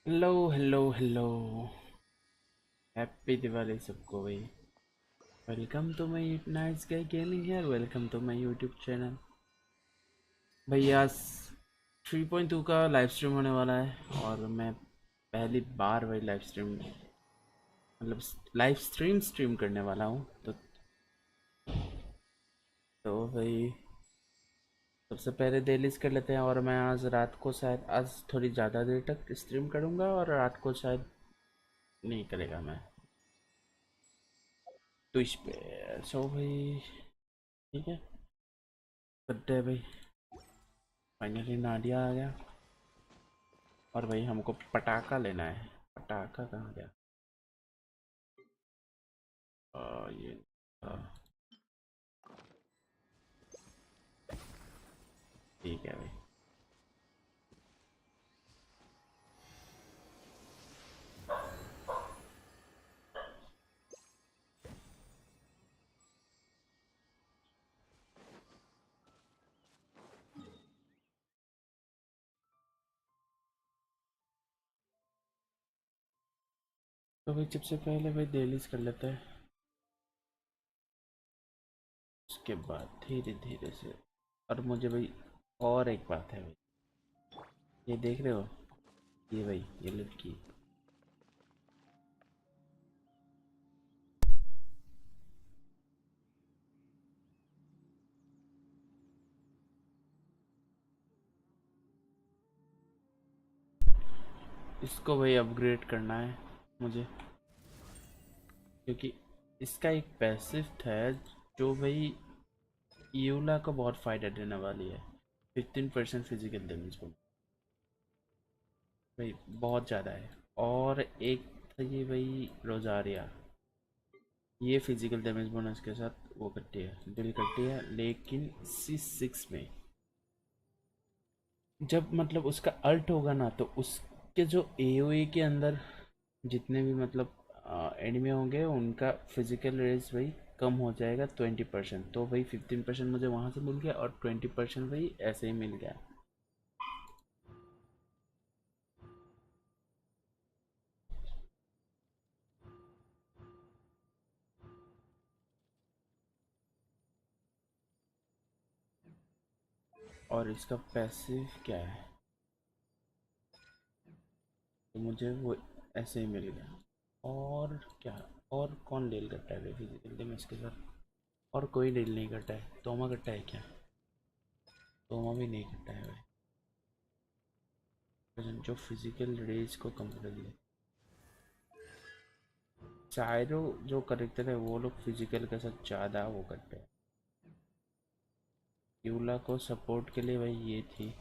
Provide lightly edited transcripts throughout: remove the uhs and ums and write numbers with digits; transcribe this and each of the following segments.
Hello hello hello. Happy Diwali सबको भाई। Welcome to my nice guy gaming here. Welcome to my YouTube channel. भाई आज 3.2 का live stream होने वाला है और मैं पहली बार भाई लाइव स्ट्रीम मतलब लाइव स्ट्रीम करने वाला हूँ। तो भाई सबसे पहले डेलीज कर लेते हैं और मैं आज रात को शायद आज थोड़ी ज़्यादा देर तक स्ट्रीम करूँगा और रात को शायद नहीं करेगा मैं ट्विच पे। सो भाई ठीक है करते हैं भाई। फाइनली नाडिया आ गया और भाई हमको पटाखा लेना है। पटाखा कहाँ गया? ये आ, ठीक है भाई। तो भाई सबसे पहले भाई डेलीज कर लेते हैं, उसके बाद धीरे धीरे से। और मुझे भाई और एक बात है भाई, ये देख रहे हो? ये भाई ये लड़की, इसको भाई अपग्रेड करना है मुझे, क्योंकि इसका एक पैसिव है जो भाई यूला को बहुत फायदा देने वाली है। 15% फिजिकल डैमेज भाई बहुत ज़्यादा है। और एक था ये भाई रोजारिया, ये फिजिकल डैमेज बोनस के साथ वो करती है, डील करती है, लेकिन C6 में जब मतलब उसका अल्ट होगा ना तो उसके जो AoE के अंदर जितने भी मतलब एनिमी होंगे उनका फिजिकल रेज भाई कम हो जाएगा 20%। तो भाई 15% मुझे वहाँ से मिल गया और 20% भाई ऐसे ही मिल गया। और इसका पैसिव क्या है तो मुझे वो ऐसे ही मिल गया। और क्या, और कौन डील करता है फिजिकल डैमेज के साथ? और कोई डील नहीं करता है। तोमा करता है क्या? तोमा भी नहीं करता है भाई, जो फिजिकल रेज को कम कर दिया। चायरो जो करेक्टर है वो लोग फिजिकल के साथ ज़्यादा वो करते हैं। यूला को सपोर्ट के लिए भाई ये थी।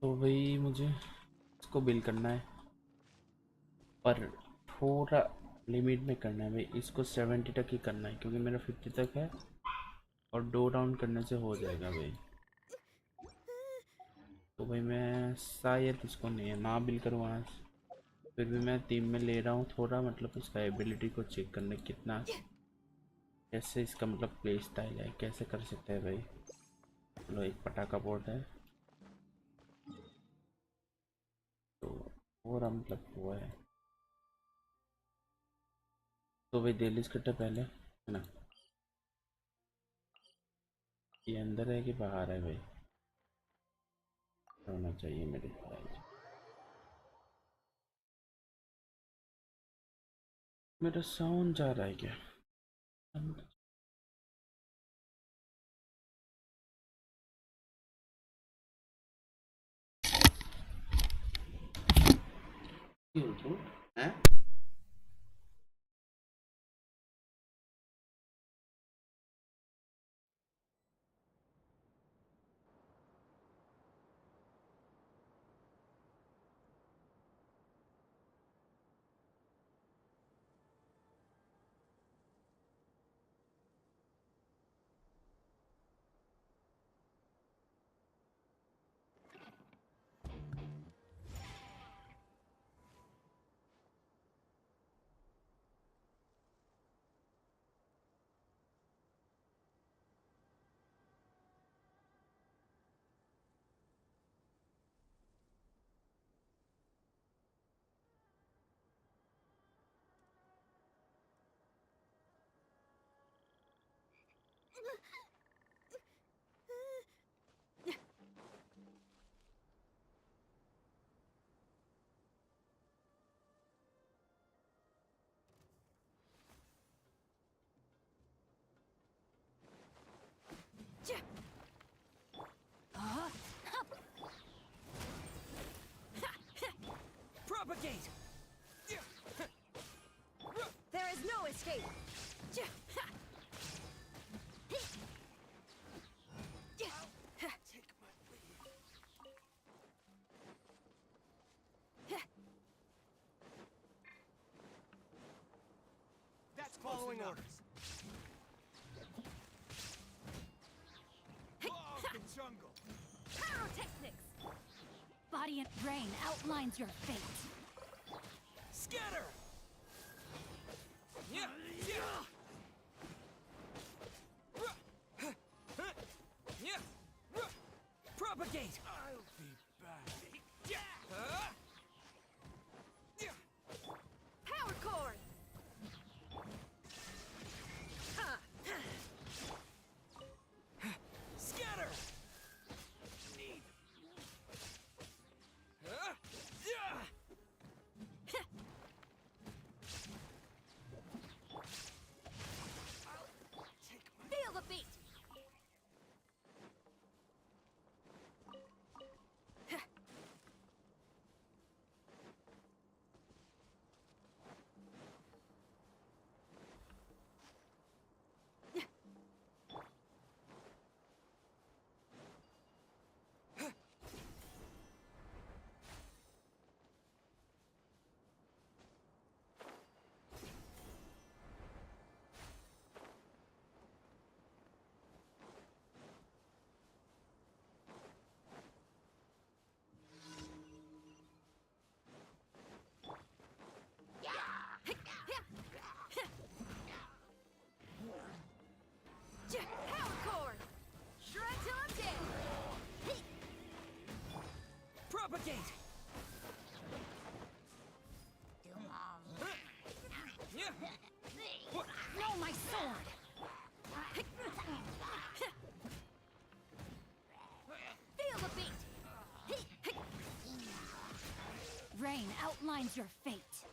तो भाई मुझे इसको बिल करना है, पर थोड़ा लिमिट में करना है भाई। इसको 70 तक ही करना है क्योंकि मेरा 50 तक है और 2 राउंड करने से हो जाएगा भाई। तो भाई मैं शायद इसको नहीं ना बिल करूँ आज, फिर भी मैं टीम में ले रहा हूँ थोड़ा, मतलब इसका एबिलिटी को चेक करने कितना कैसे इसका मतलब प्ले स्टाइल है, कैसे कर सकते हैं भाई। चलो एक पटाखा बोर्ड है तो पूरा मतलब हुआ है। तो भाई दिल्ली कट्टा पहले है ना, ये अंदर है कि बाहर है भाई? होना चाहिए मेरे ख्याल से। मेरा साउंड जा रहा है क्या? क्यों तो हैं? Propagate! There is no escape! Take my lead. That's following orders. Law of the jungle. Pyrotechnics! Body and brain outlines your fate. Scatter! Yeah! Yeah! Yeah! Propagate! I'll be back. Power cord! Scatter! Need. Feel the beat! Power cord! Shred till I'm dead! Propagate! No, my sword! Feel the beat! Rain outlines your fate.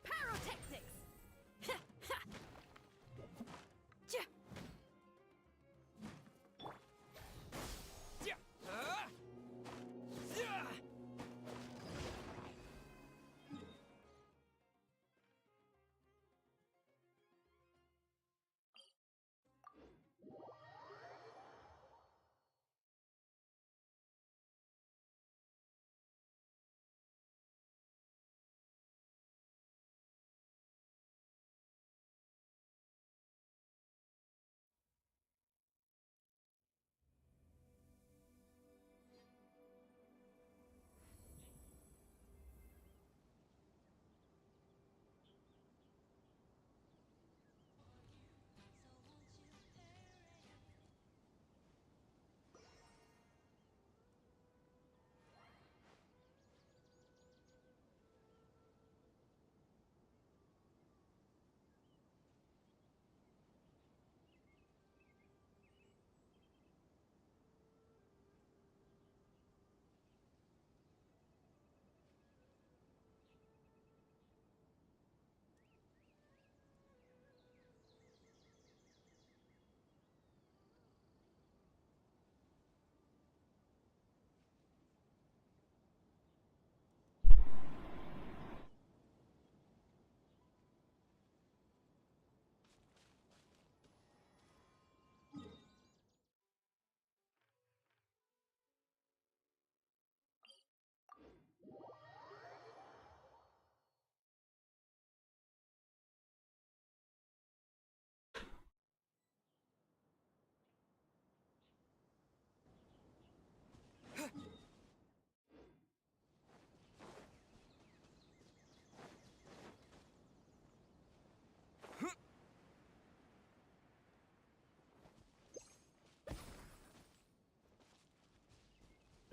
Pyrotechnics!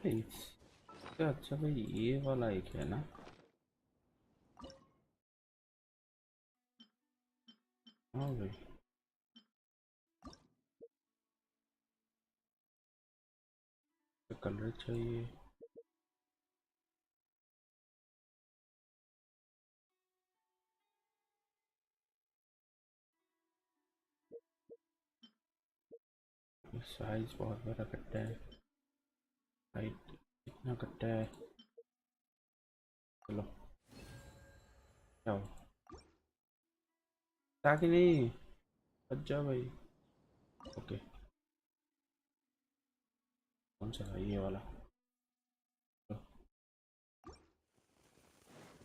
इससे अच्छा भाई ये वाला एक है ना। हाँ भाई कलर चाहिए। साइज बहुत बड़ा कट्टा है। हाइट कितना कट्टा है। चलो जाओ ताकि नहीं बच जाओ भाई। ओके कौन सा है ये वाला।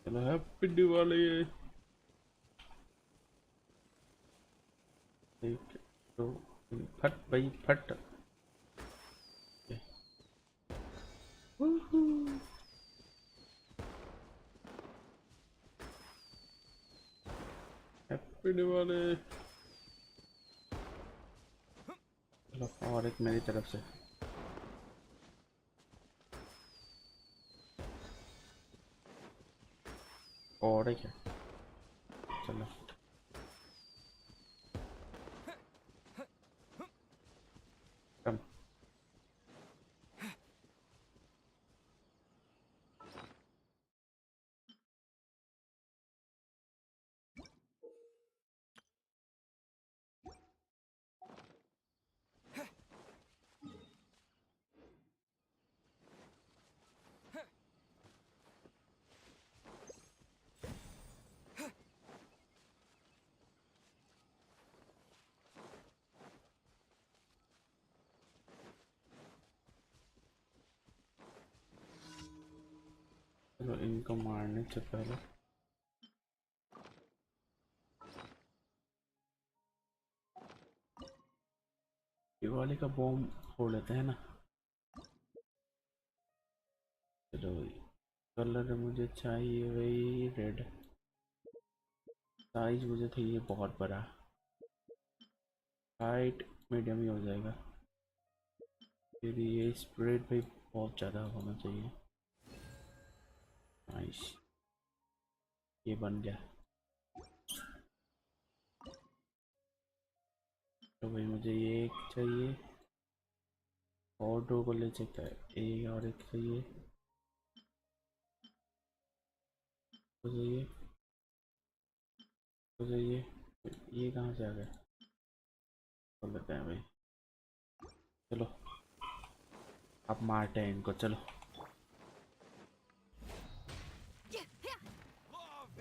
चलो हैप्पी दिवाली। एक दो तीन, फट भाई फट। हैप्पी दिवाली। चलो और एक मेरी तरफ से। और एक है। चलो कम। चलो इनको मारने से पहले दिवाली का बॉम्ब फोड़ लेते हैं ना। चलो कलर मुझे चाहिए वही रेड। साइज मुझे चाहिए बहुत बड़ा। हाइट मीडियम ही हो जाएगा। फिर ये स्प्रेड भी बहुत ज़्यादा होना चाहिए। नाइस ये बन गया। तो भाई मुझे ये एक चाहिए और दो को ले सकता है। एक और एक चाहिए तो चाहिए तो चाहिए। ये कहाँ से आ गया। खोल लेते हैं भाई। चलो अब मारते हैं इनको। चलो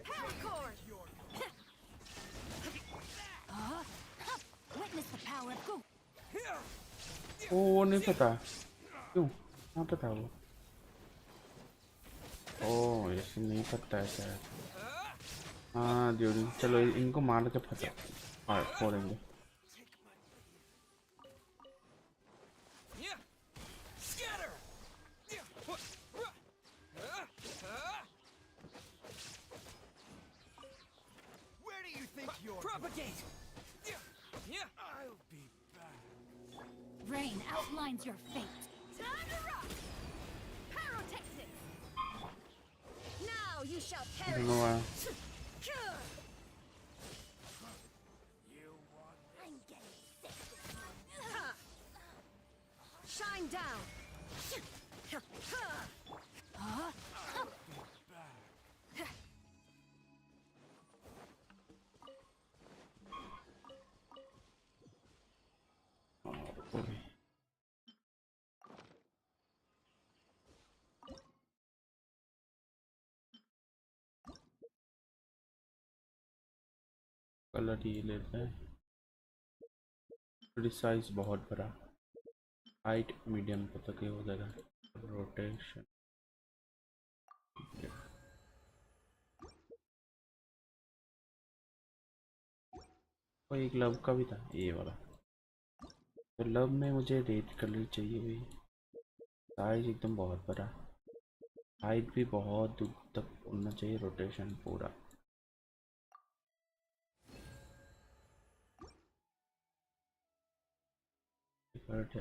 Paracord! Witness the power of Go. वो नहीं पता क्यों। हाँ पता वो। ओ ऐसे नहीं पता है शायद। हाँ ड्यूरी चलो इनको मार के फंसा। हाँ फोड़ेंगे। Yeah. Scatter. Where do you think you're propagate? Yeah. I'll be back. Rain outlines your fate. Time to rock! Pyrotechnics! Now you shall I perish! don't know why. I'm getting sick. Ha! Shine down! और भी colour ये लेते हैं। Size बहुत बड़ा। Height medium तक ही हो जाएगा। रोटेशन और एक लव का भी था ये वाला। तो लव में मुझे रेड कलर चाहिए भाई। साइज एकदम बहुत बड़ा। हाइट भी बहुत दूर तक होना चाहिए। रोटेशन पूरा।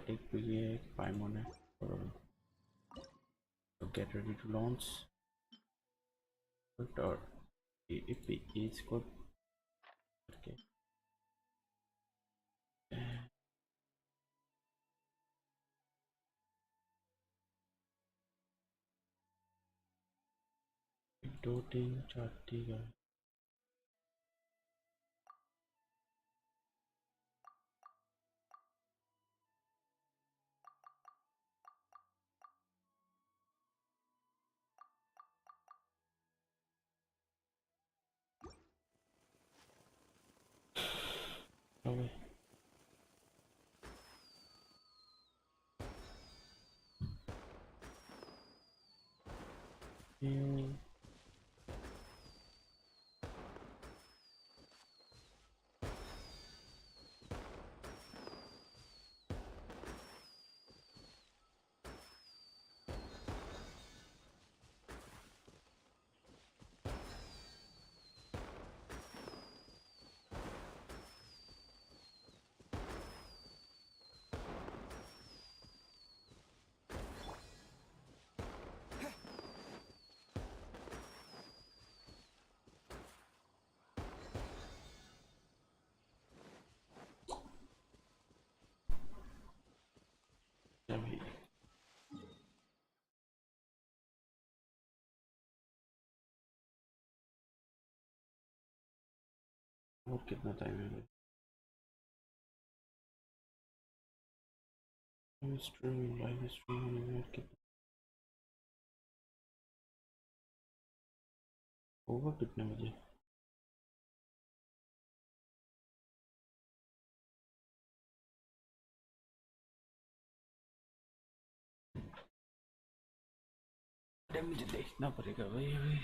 एक ये एक पाइमोन है। और So get ready to launch. Or if it is good. Okay. दो तीन चार ठीक है. Okay. अभी और कितना टाइम है? लाइव स्ट्रीम होने में और कितना होगा? कितने बजे? मुझे देखना पड़ेगा भाई अभी.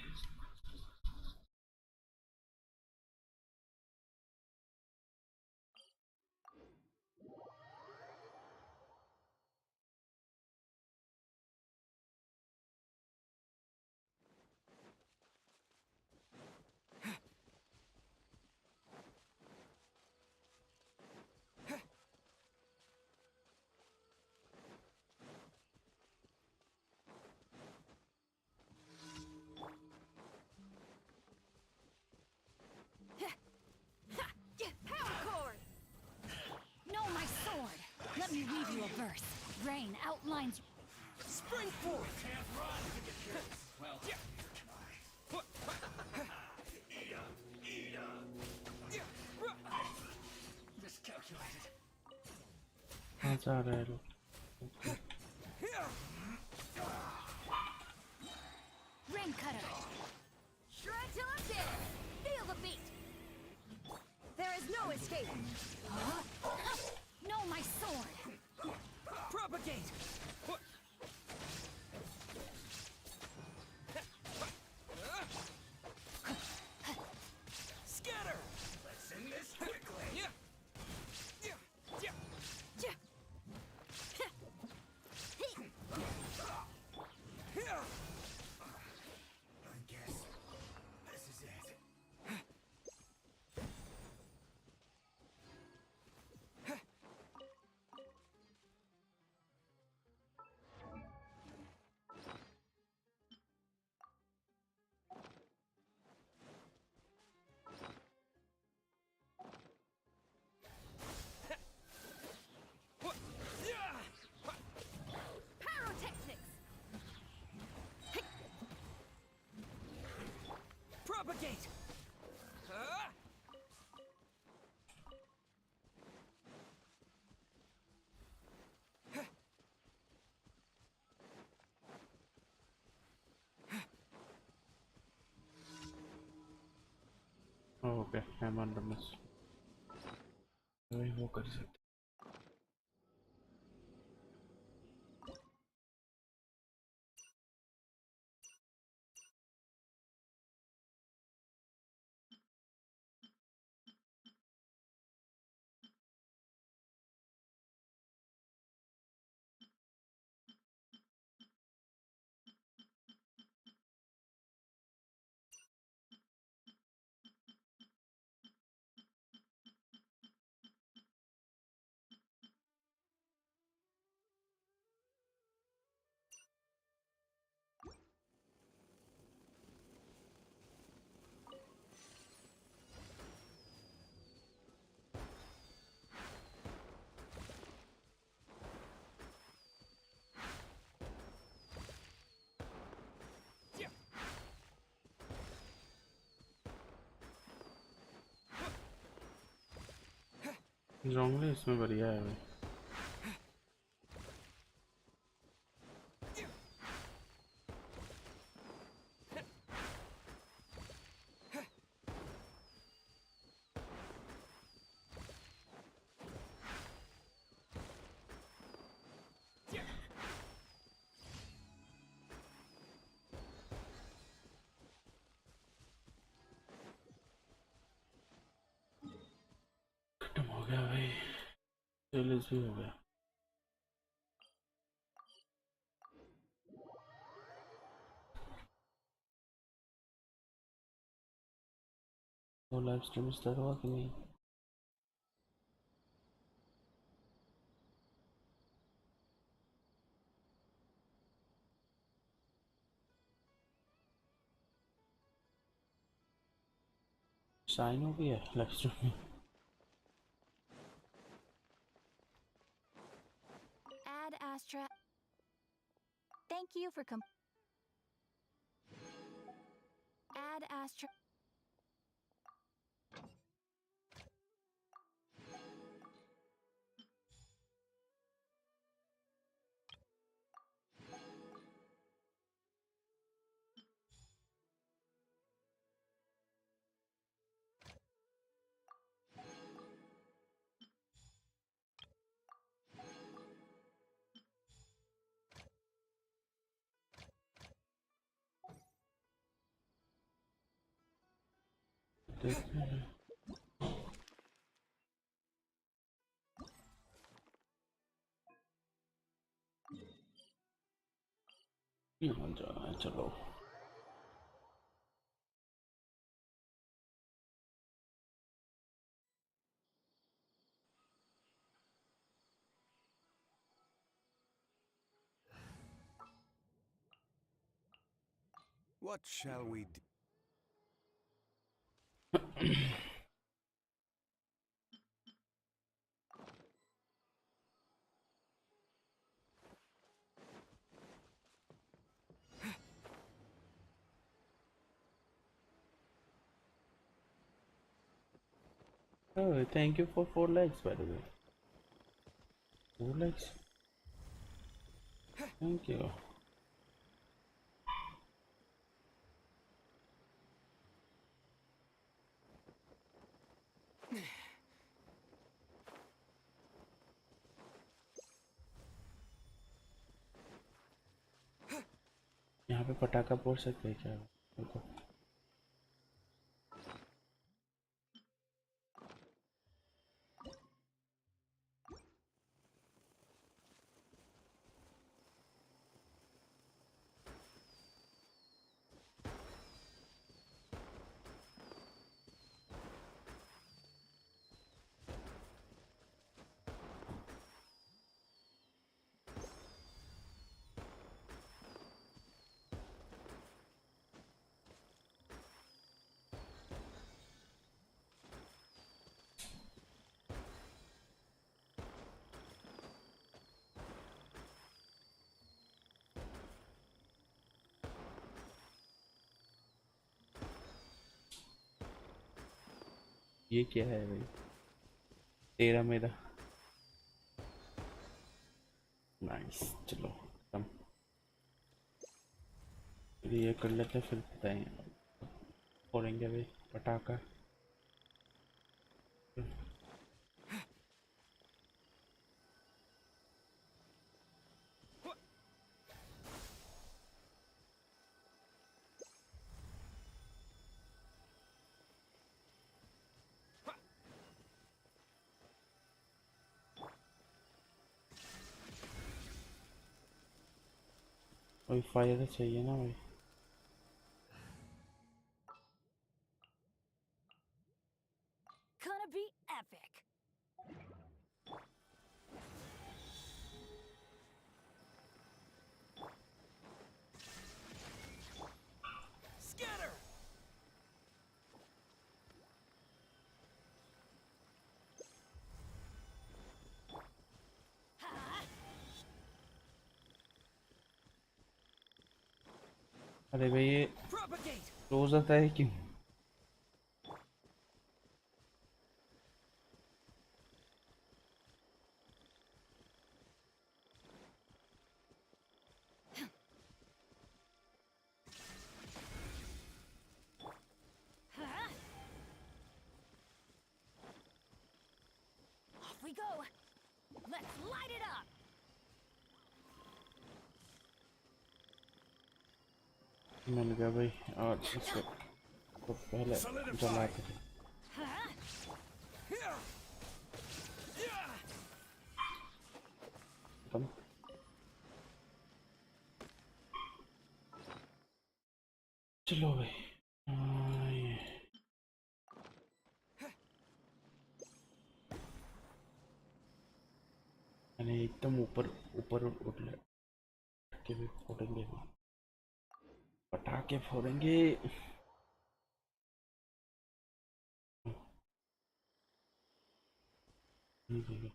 Power chord! Know my sword. Let me read you a verse. Rain outlines. Spring forth! Miscalculated. कहाँ जा रहे हैं लोग? Rain cutter. Shred till I'm dead! Feel the beat! There is no escape! Know my sword. Propagate! Scatter! Let's end this quickly! Ja. I guess this is it. Pyrotechnics! Propagate! Okay I'm under miss. वही वो कर सकते. जोंगली इसमें बढ़िया है भाई। खत्म हो गया भाई, रिलीज भी हो गया। वो लाइव स्ट्रीम स्टार्ट हुआ कि नहीं? साइन हो गया लाइव स्ट्रीम में। Ad Astra. Thank you for Ad Astra. देखते हैं। यहाँ जाना है, चलो। What shall we do? Oh, thank you for 4 likes by the way. 4 likes. Thank you. यहाँ पे पटाखा फोड़ सकते हैं क्या? देखो। ये क्या है भाई? तेरा मेरा। नाइस, चलो कम। ये कर लेते फिर बताएंगे। फोड़ेंगे भाई पटाखा। कोई फायर चाहिए ना भाई। Gonna be epic. Scatter! अरे भाई ये Propagate! रोज आता है क्यों? we go. Let's light it up. मिल गया भाई। और इसको तो पहले जलाते थे। खत्म। चलो भाई। ये मैंने एकदम ऊपर ऊपर उठ ले के भी फोड़ेंगे, पटाखे फोड़ेंगे। ठीक है।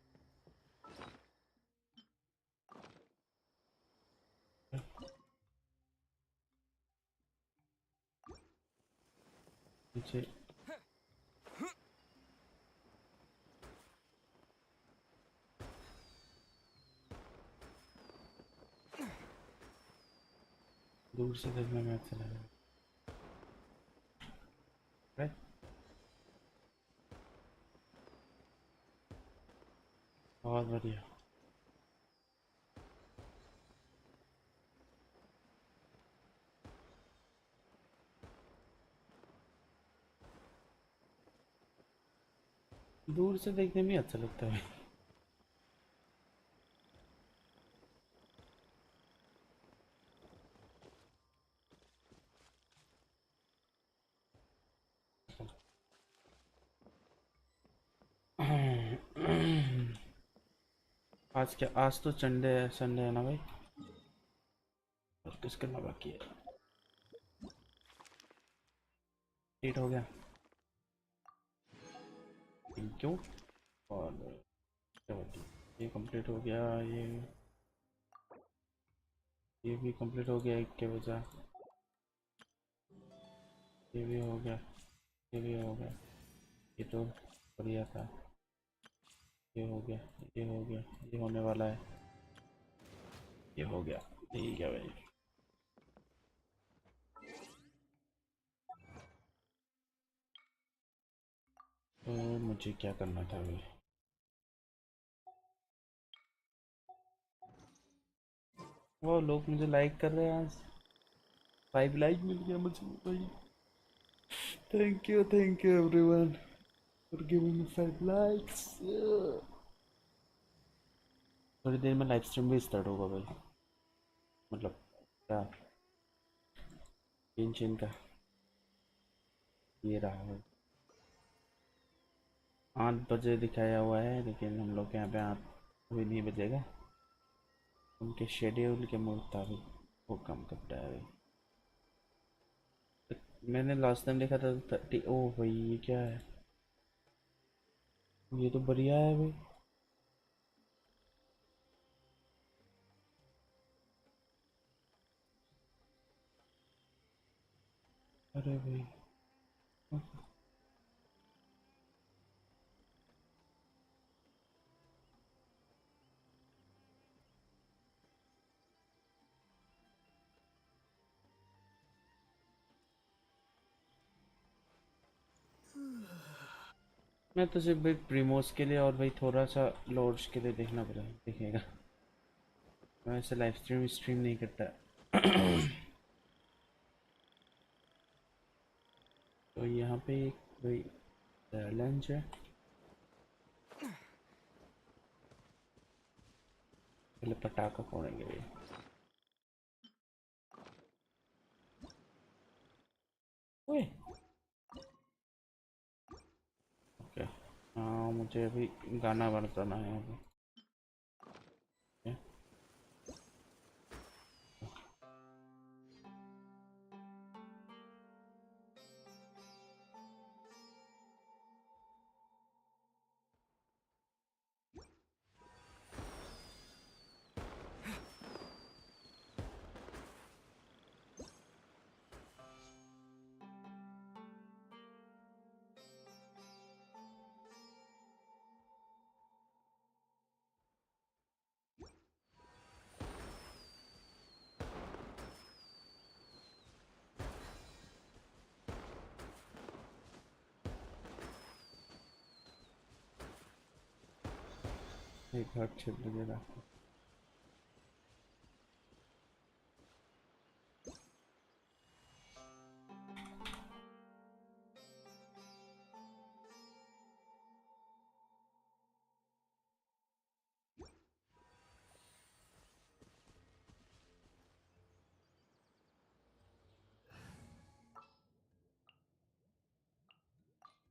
पीछे दूर से देखने में अच्छा लगा। राइट। बहुत बढ़िया। दूर से देखने में अच्छा लगता है। आज क्या, आज तो संडे है ना भाई। और किस करना बाकी है। कंप्लीट हो गया। Thank you. और ये कंप्लीट हो गया। ये भी कंप्लीट हो गया एक के बजाय। ये भी हो गया। ये भी हो गया। ये तो बढ़िया था। ये हो गया। ये हो गया। ये होने वाला है। ये हो गया। ठीक है भाई। तो मुझे क्या करना था भाई। वो लोग मुझे लाइक कर रहे हैं आज। 5 लाइक मिल गया मुझे भाई। Thank you everyone for giving me 5 likes. थोड़ी देर में लाइव स्ट्रीम भी स्टार्ट होगा भाई। मतलब क्या, गेंशिन का ये रहा भाई। 8 बजे दिखाया हुआ है, लेकिन हम लोग के यहाँ पे 8 अभी नहीं बजेगा। उनके शेड्यूल के मुताबिक वो काम करता है भाई। मैंने लास्ट टाइम देखा था 30। ओह भाई ये क्या है, ये तो बढ़िया है भाई। अरे भाई मैं तो सिर्फ भाई प्रीमोस के लिए और भाई थोड़ा सा लॉर्ड्स के लिए देखना पड़ा दिखेगा। मैं ऐसे लाइव स्ट्रीम नहीं करता। तो यहाँ पे एक भाई चैलेंज है। पहले पटाखा फोड़ेंगे भाई। ओए ओके। हाँ मुझे अभी गाना बजाना है अभी। एक हार्ट शेप दे देगा।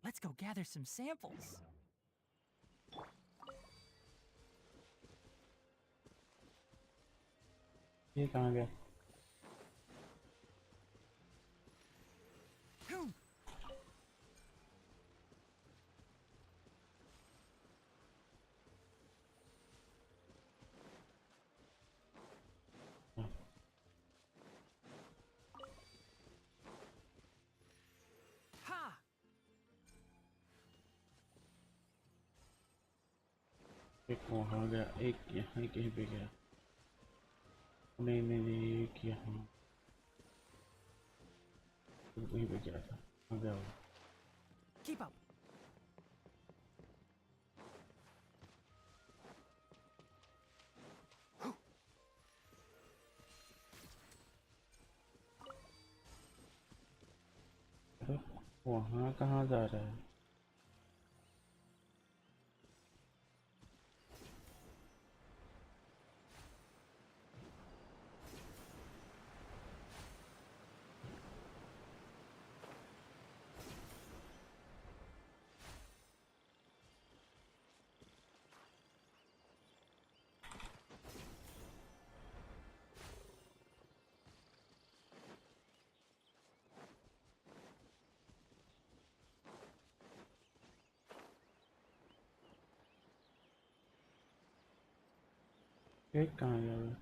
Let's go gather some samples. ये कहाँ गया? Ha! एक वहाँ गया, एक यहाँ कहीं पे गया। नहीं नहीं नहीं, एक यहाँ कहीं पे गया था। आ गया वो। Keep up. अरे वहाँ कहाँ जा रहा है? एक कहाँ गया वो?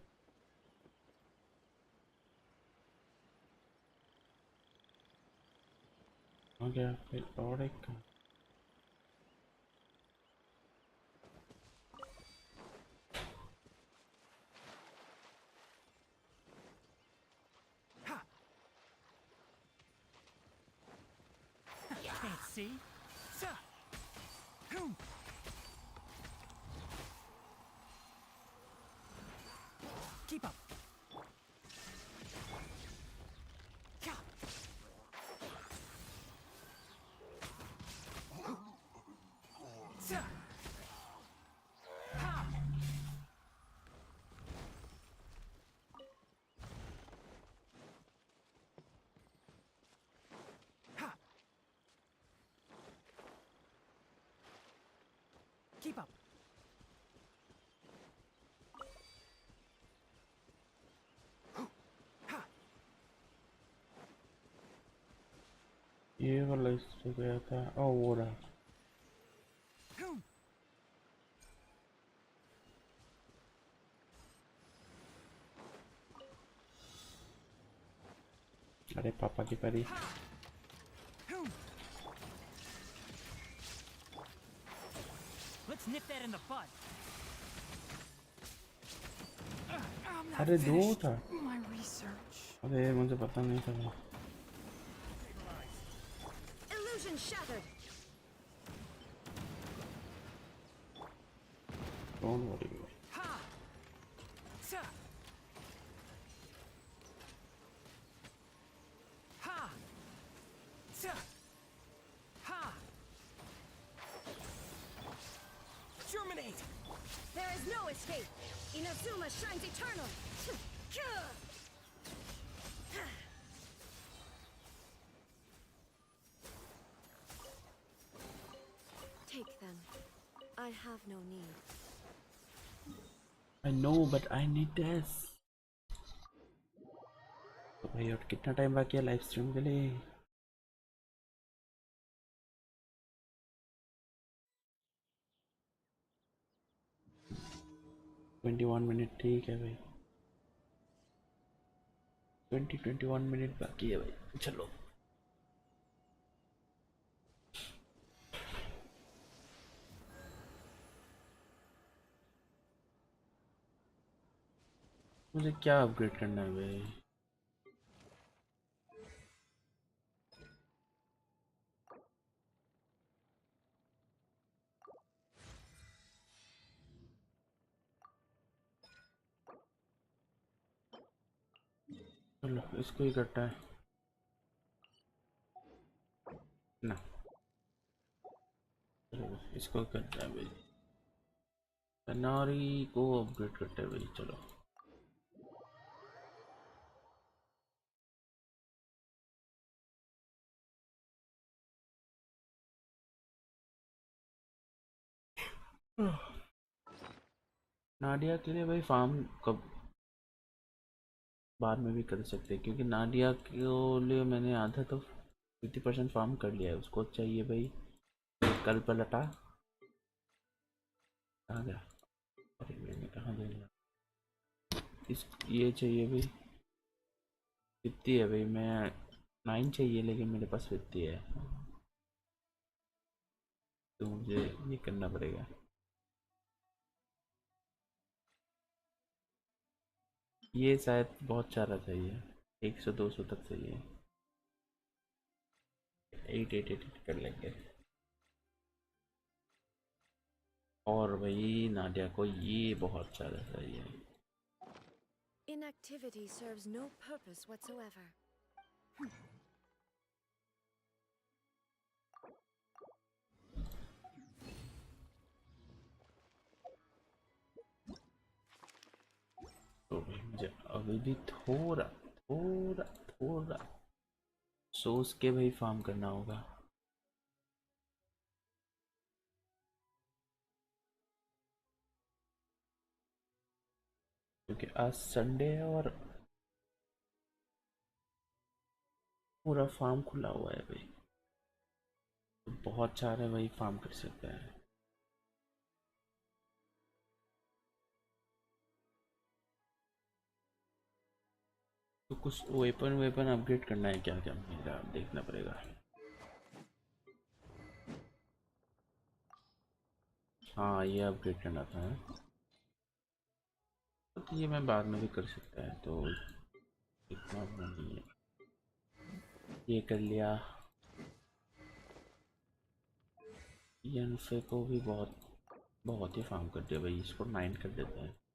आ गया फिर और एक कहाँ? Can't see. Sa! Hoom! Keep up. Ka! Sa! Ha! Ha! Keep up. Ha! ये वाला इस पे गया था। ओ वो रहा। Hoom! अरे पापा की परी। Ha! Hoom! Let's nip that in the bud. I'm not अरे दो finished. था। My research. अरे मुझे पता नहीं था। Illusion shattered. Don't worry. Ha! Sa! Ha! Sa! Ha! Germinate! There is no escape. Inazuma shines eternal. Take them. I have no need. I know, but I need this. तो भाई और कितना time बाकी है लाइव स्ट्रीम के लिए? Twenty 21 minute. ठीक है भाई, 21 मिनट बाकी है भाई। चलो मुझे क्या अपग्रेड करना है भाई? चलो इसको ही करता है ना। चलो इसको ही करता है भाई, कनारी को अपग्रेड करते हैं भाई। चलो नाडिया के लिए भाई फार्म कब बाद में भी कर सकते हैं, क्योंकि नाडिया के लिए मैंने आधा तो 50% फार्म कर लिया है। उसको चाहिए भाई कल पलटा। कहाँ गया? अरे मैंने कहाँ देना, इस ये चाहिए भाई। कितनी है भाई? मैं 9 चाहिए लेकिन मेरे पास 50 है, तो मुझे ये करना पड़ेगा। ये शायद बहुत सारा चाहिए, 100-200 तक चाहिए। 8 कर लेंगे। और भाई नाडिया को ये बहुत सारा चाहिए। Inactivity serves no purpose whatsoever. तो भाई मुझे अभी भी थोड़ा थोड़ा थोड़ा सोच के भाई फार्म करना होगा। क्योंकि आज संडे है और पूरा फार्म खुला हुआ है भाई, तो बहुत सारे भाई फार्म कर सकते हैं। तो कुछ वेपन वेपन अपग्रेड करना है क्या क्या मेरा देखना पड़ेगा। हाँ ये अपग्रेड करना था, तो ये मैं बाद में भी कर सकता है, तो इतना वो नहीं है। ये कर लिया। यनफे को भी बहुत बहुत ही फार्म कर दिया भाई, इसको 9 कर देते हैं।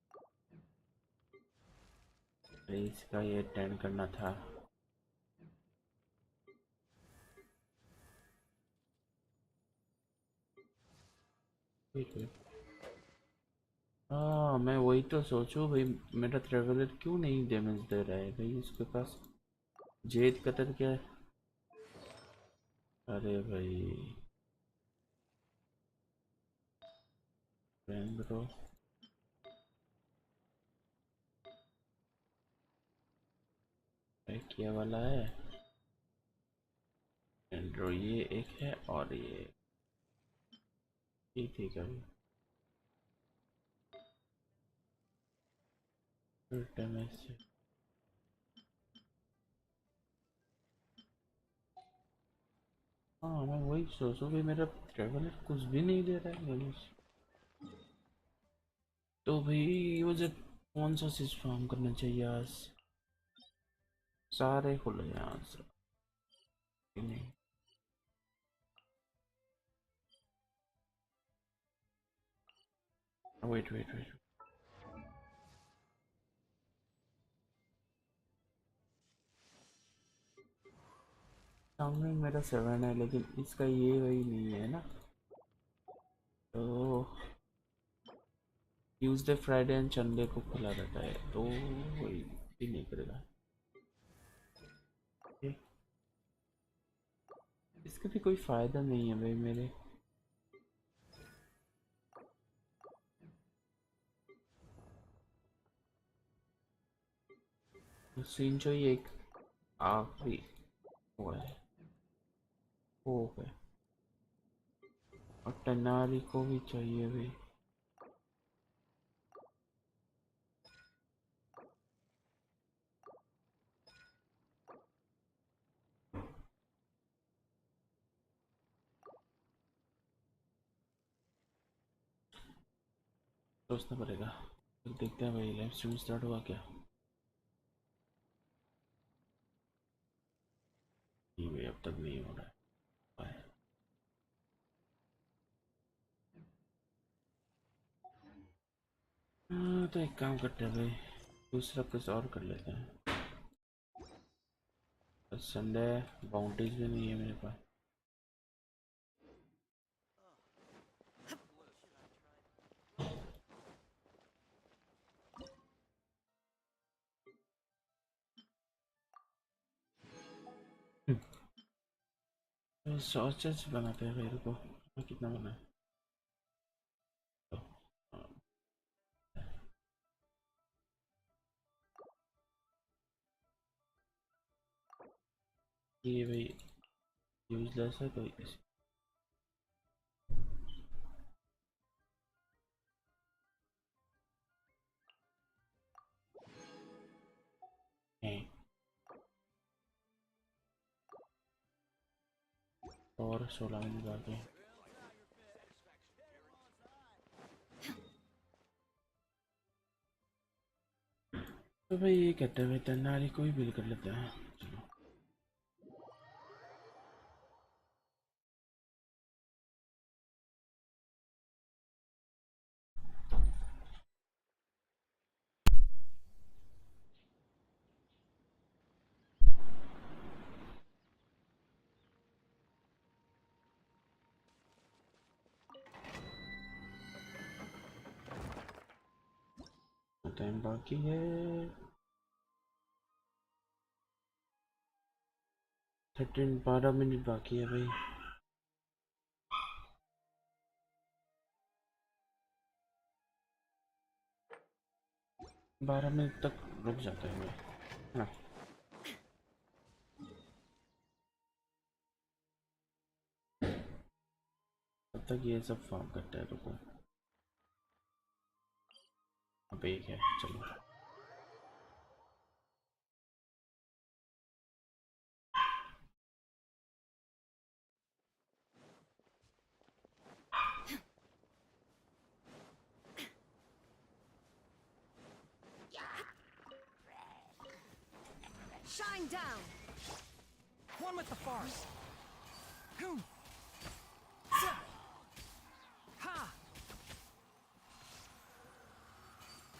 भाई इसका ये 10 करना था। ठीक है। हाँ मैं वही तो सोचूं भाई, मेरा ट्रेवलर क्यों नहीं डैमेज दे रहा है भाई? उसके पास जेद कतर क्या है? अरे भाई बैंगरो किया वाला है। एंड्रो ये एक है और ये ठीक है भाई। फिर डैमेज से हाँ मैं वही सोचूं भाई, मेरा ट्रेवलर कुछ भी नहीं दे रहा है डैमेज। तो भाई मुझे कौन सा चीज फार्म करना चाहिए आज? सारे खुले हैं आज कि नहीं? वेट सामने मेरा 7 है लेकिन इसका ये वही नहीं है ना। तो ट्यूसडे फ्राइडे एंड संडे को खुला रहता है, तो वही भी नहीं करेगा। ये- इसका भी कोई फायदा नहीं है भाई मेरे। सिंचो ही एक आखिरी हुआ है, हो गया। और टनारी को भी चाहिए भाई। सोचना पड़ेगा। फिर देखते हैं भाई लाइव स्ट्रीम स्टार्ट हुआ क्या। नहीं भाई अब तक नहीं हो रहा है। हाँ तो एक काम करते हैं भाई, दूसरा कुछ और कर लेते हैं। संडे बाउंड्रीज भी नहीं है मेरे पास। सॉसेज बनाते हैं भाई, रुको कितना बना है। ये भाई यूजलेस है तो इसी है। और 16 मिनट बाकी है। तो भाई ये कहते हैं वेटरनरी को ही बिल कर लेते हैं। चलो टाइम बाकी है, 12 मिनट बाकी है भाई। 12 मिनट तक रुक जाता है भाई, है ना। तब तक ये सब फार्म करता है, रुको। अब एक है, चलो Shine down. One with the farce. Hoom. Sa. Ha.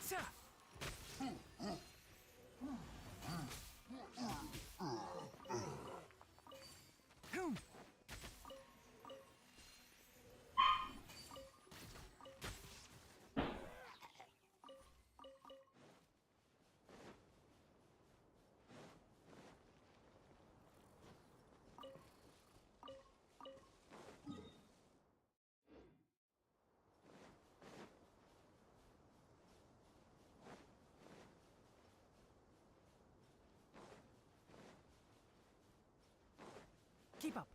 Sa. Hoom. Keep up.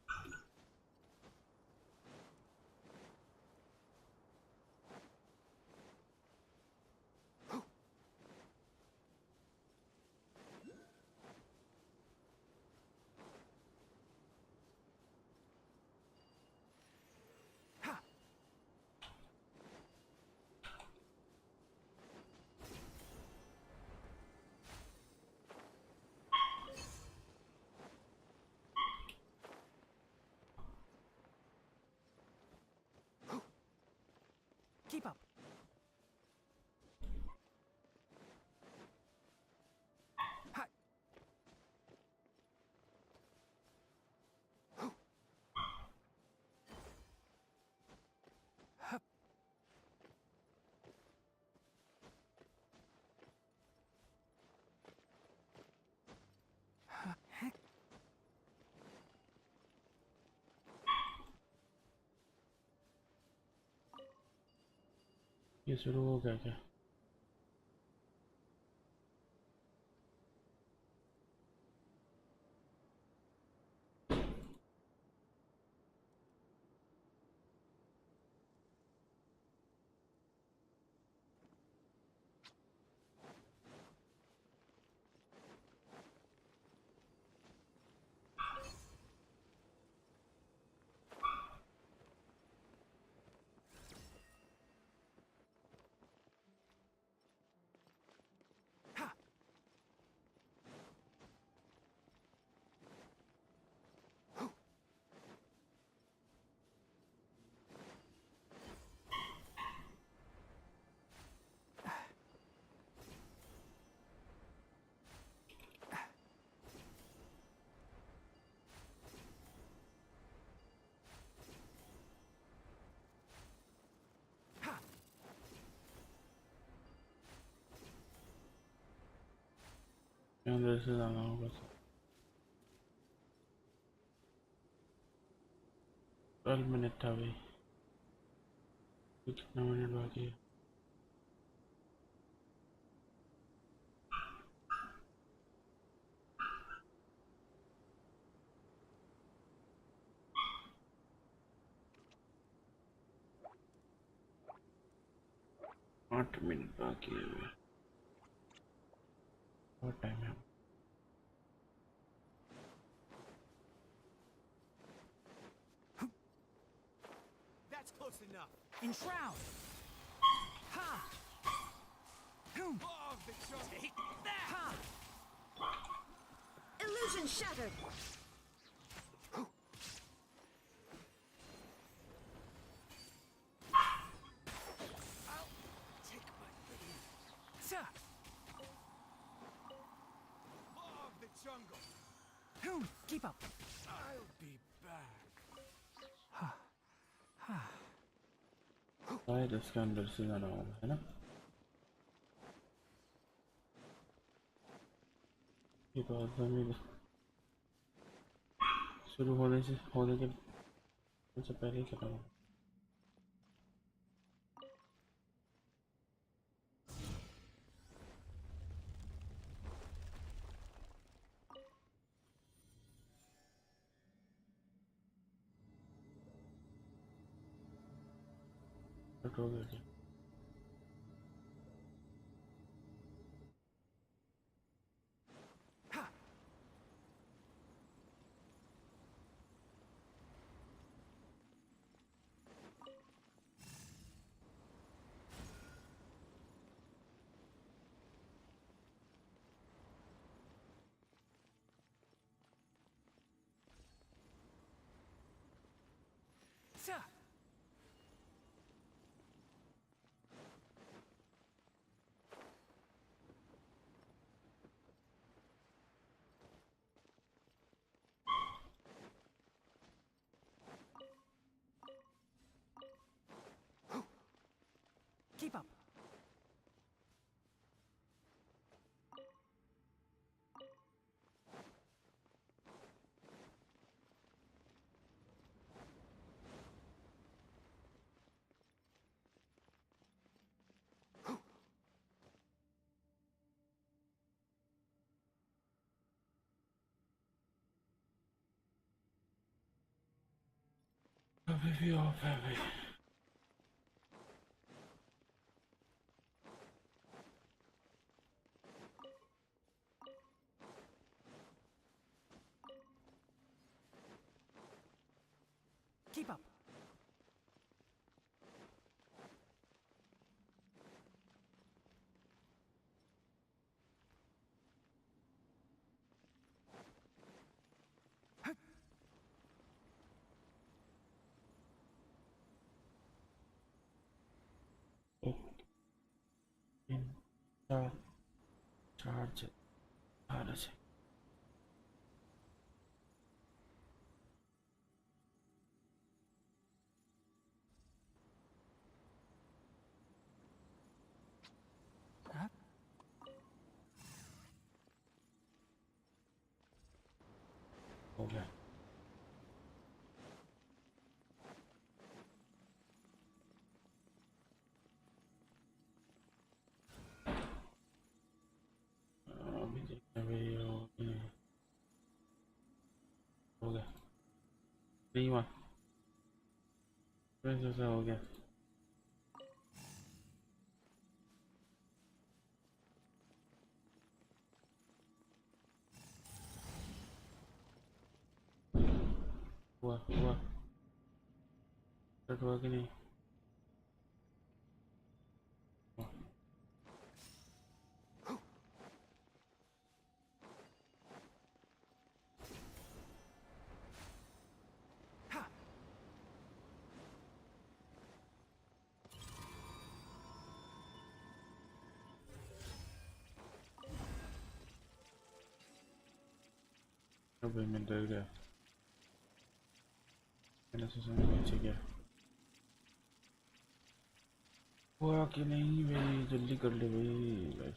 Ha. Keep up. Ha. Hup. Ha. Heck. ये शुरू हो गया क्या। अंदर से जाना होगा। 12 मिनट था भाई, कितना मिनट बाकी है? आठ मिनट बाकी है, बहुत टाइम है। That's close enough. Enshroud. Ha! Oh, the jungle. Take that! Ha! Illusion shattered. I'll take my lead. Sa! Law of the jungle. Keep up. I'll be back. शायद इसके अंदर से जाना होगा, है ना? ये बात जमीन शुरू होने के पहले ही खत्म हो। कट हो गया क्या? Sa! Keep up. अभी भी ऑफ है भाई। Keep up. चार चार्ज आ रहा है। Huh? हो गया। अभी देखते हैं भाई, हो गया नहीं हुआ, वैसे ऐसा हो गया। हुआ कट हुआ कि नहीं? अबे मैं डर गया, मैंने सोचा नीचे गया। हुआ कि नहीं भाई, जल्दी कर ले भाई।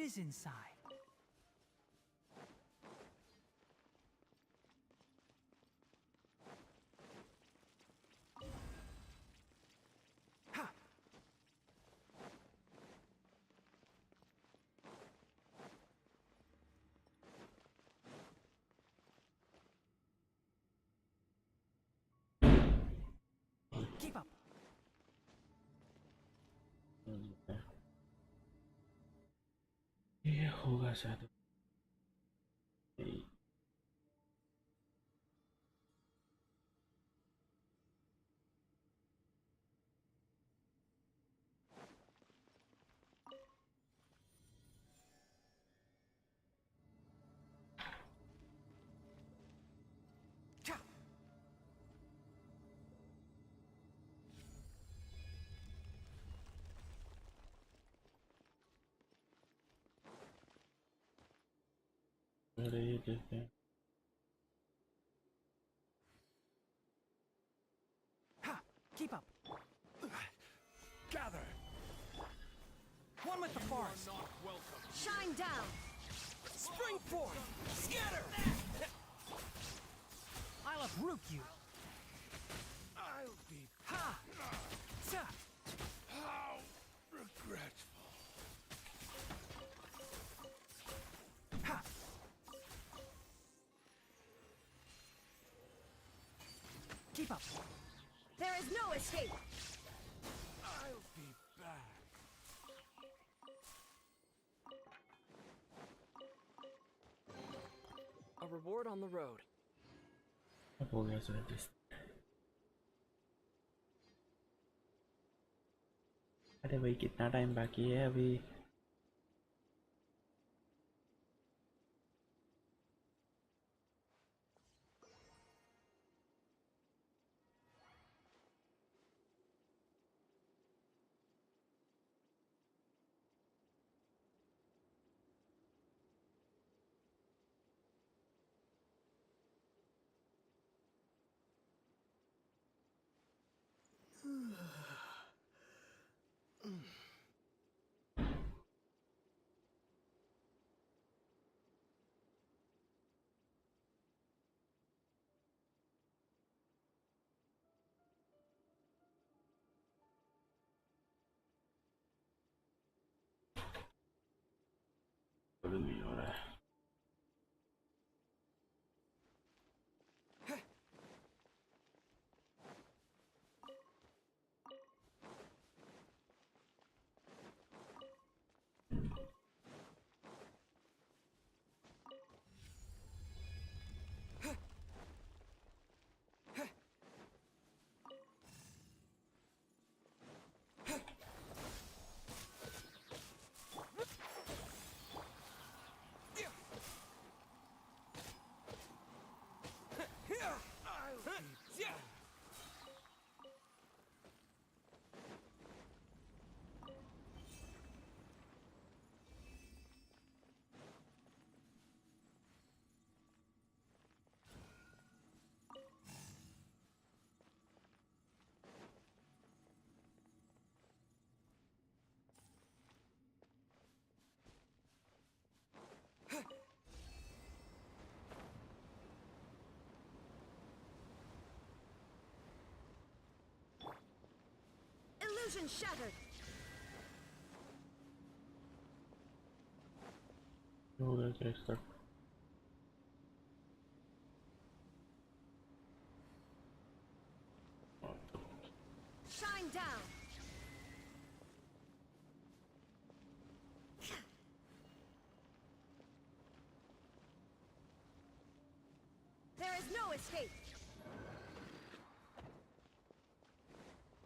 is inside? Ha! Keep up. ये होगा शायद। अरे ये देखते हैं। Ha! Keep up. Gather. One with the forest. Shine down. Spring forth. Scatter. I'll uproot you. I'll be. Ha! Ta! How regretful. Ha! Keep up. There is no escape. I'll be back. A reward on the road. अब हो गया शायद इस। अरे भाई कितना time बाकी है अभी? नहीं हो रहा है। Illusion shattered. हो गया क्या इसका? Shine down. There is no escape.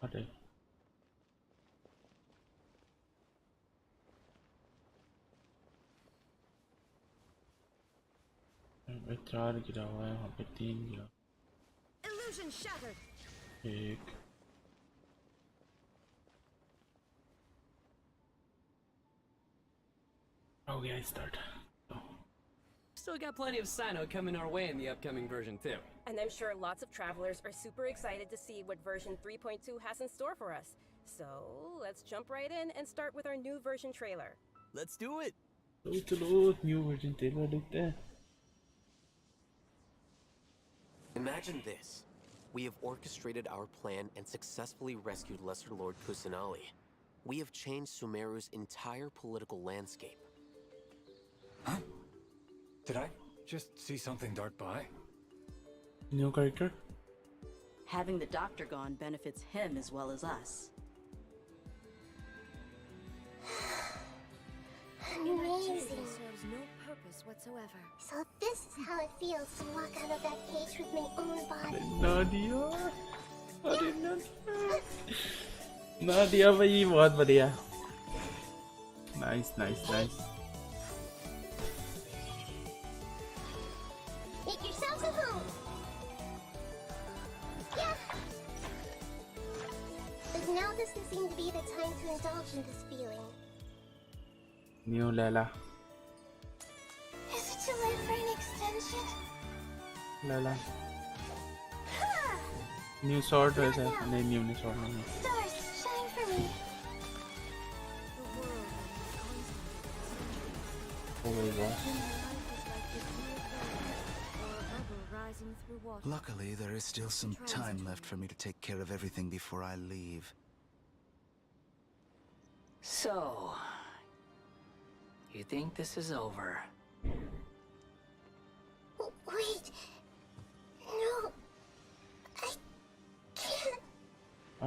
अरे मैं 4 गिरा हुआ है, वहाँ पे 3 गिरा। Illusion shattered. एक हो गया start. Still got plenty of Sino coming our way in the upcoming version too. And I'm sure lots of travelers are super excited to see what version 3.2 has in store for us. So let's jump right in and start with our new version trailer. Let's do it! तो चलो new version trailer देखते हैं. Imagine this. We have orchestrated our plan and successfully rescued Lesser Lord Kusanali. We have changed Sumeru's entire political landscape. Huh? Did I just see something dart by? New character. Having the doctor gone benefits him as well as us. Amazing. Serves no purpose whatsoever. So this is how it feels to walk out of that cage with my own body. Nadia. अरे नादिया भाई बहुत बढ़िया. Nice, nice, nice. Make yourselves at home. Yeah. But now doesn't seem to be the time to indulge in this feeling. New Layla. Is it too late for an extension? Layla. New sword वैसे नहीं new sword नहीं. Stars, shine for me. The world remains constant. Oh my god. Rising through water. Luckily, there is still some time left for me to take care of everything before I leave. So, you think this is over? Wait. No. I can't.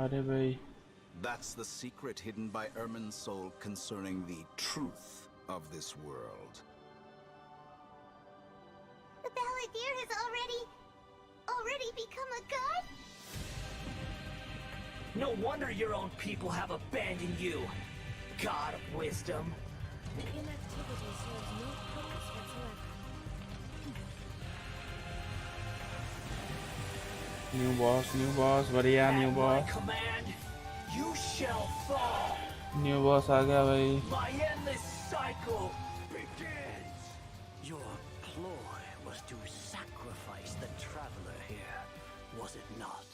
अरे भाई. That's the secret hidden by Ermin's soul concerning the truth of this world. The balladeer has already become a god? No wonder your own people have abandoned you, God of Wisdom. Inactivity serves no purpose whatsoever. New boss, बढ़िया new At my boss. command, you shall fall. New boss आ गया भाई. My endless cycle begins. Your ploy was to sacrifice the traveler here, was it not?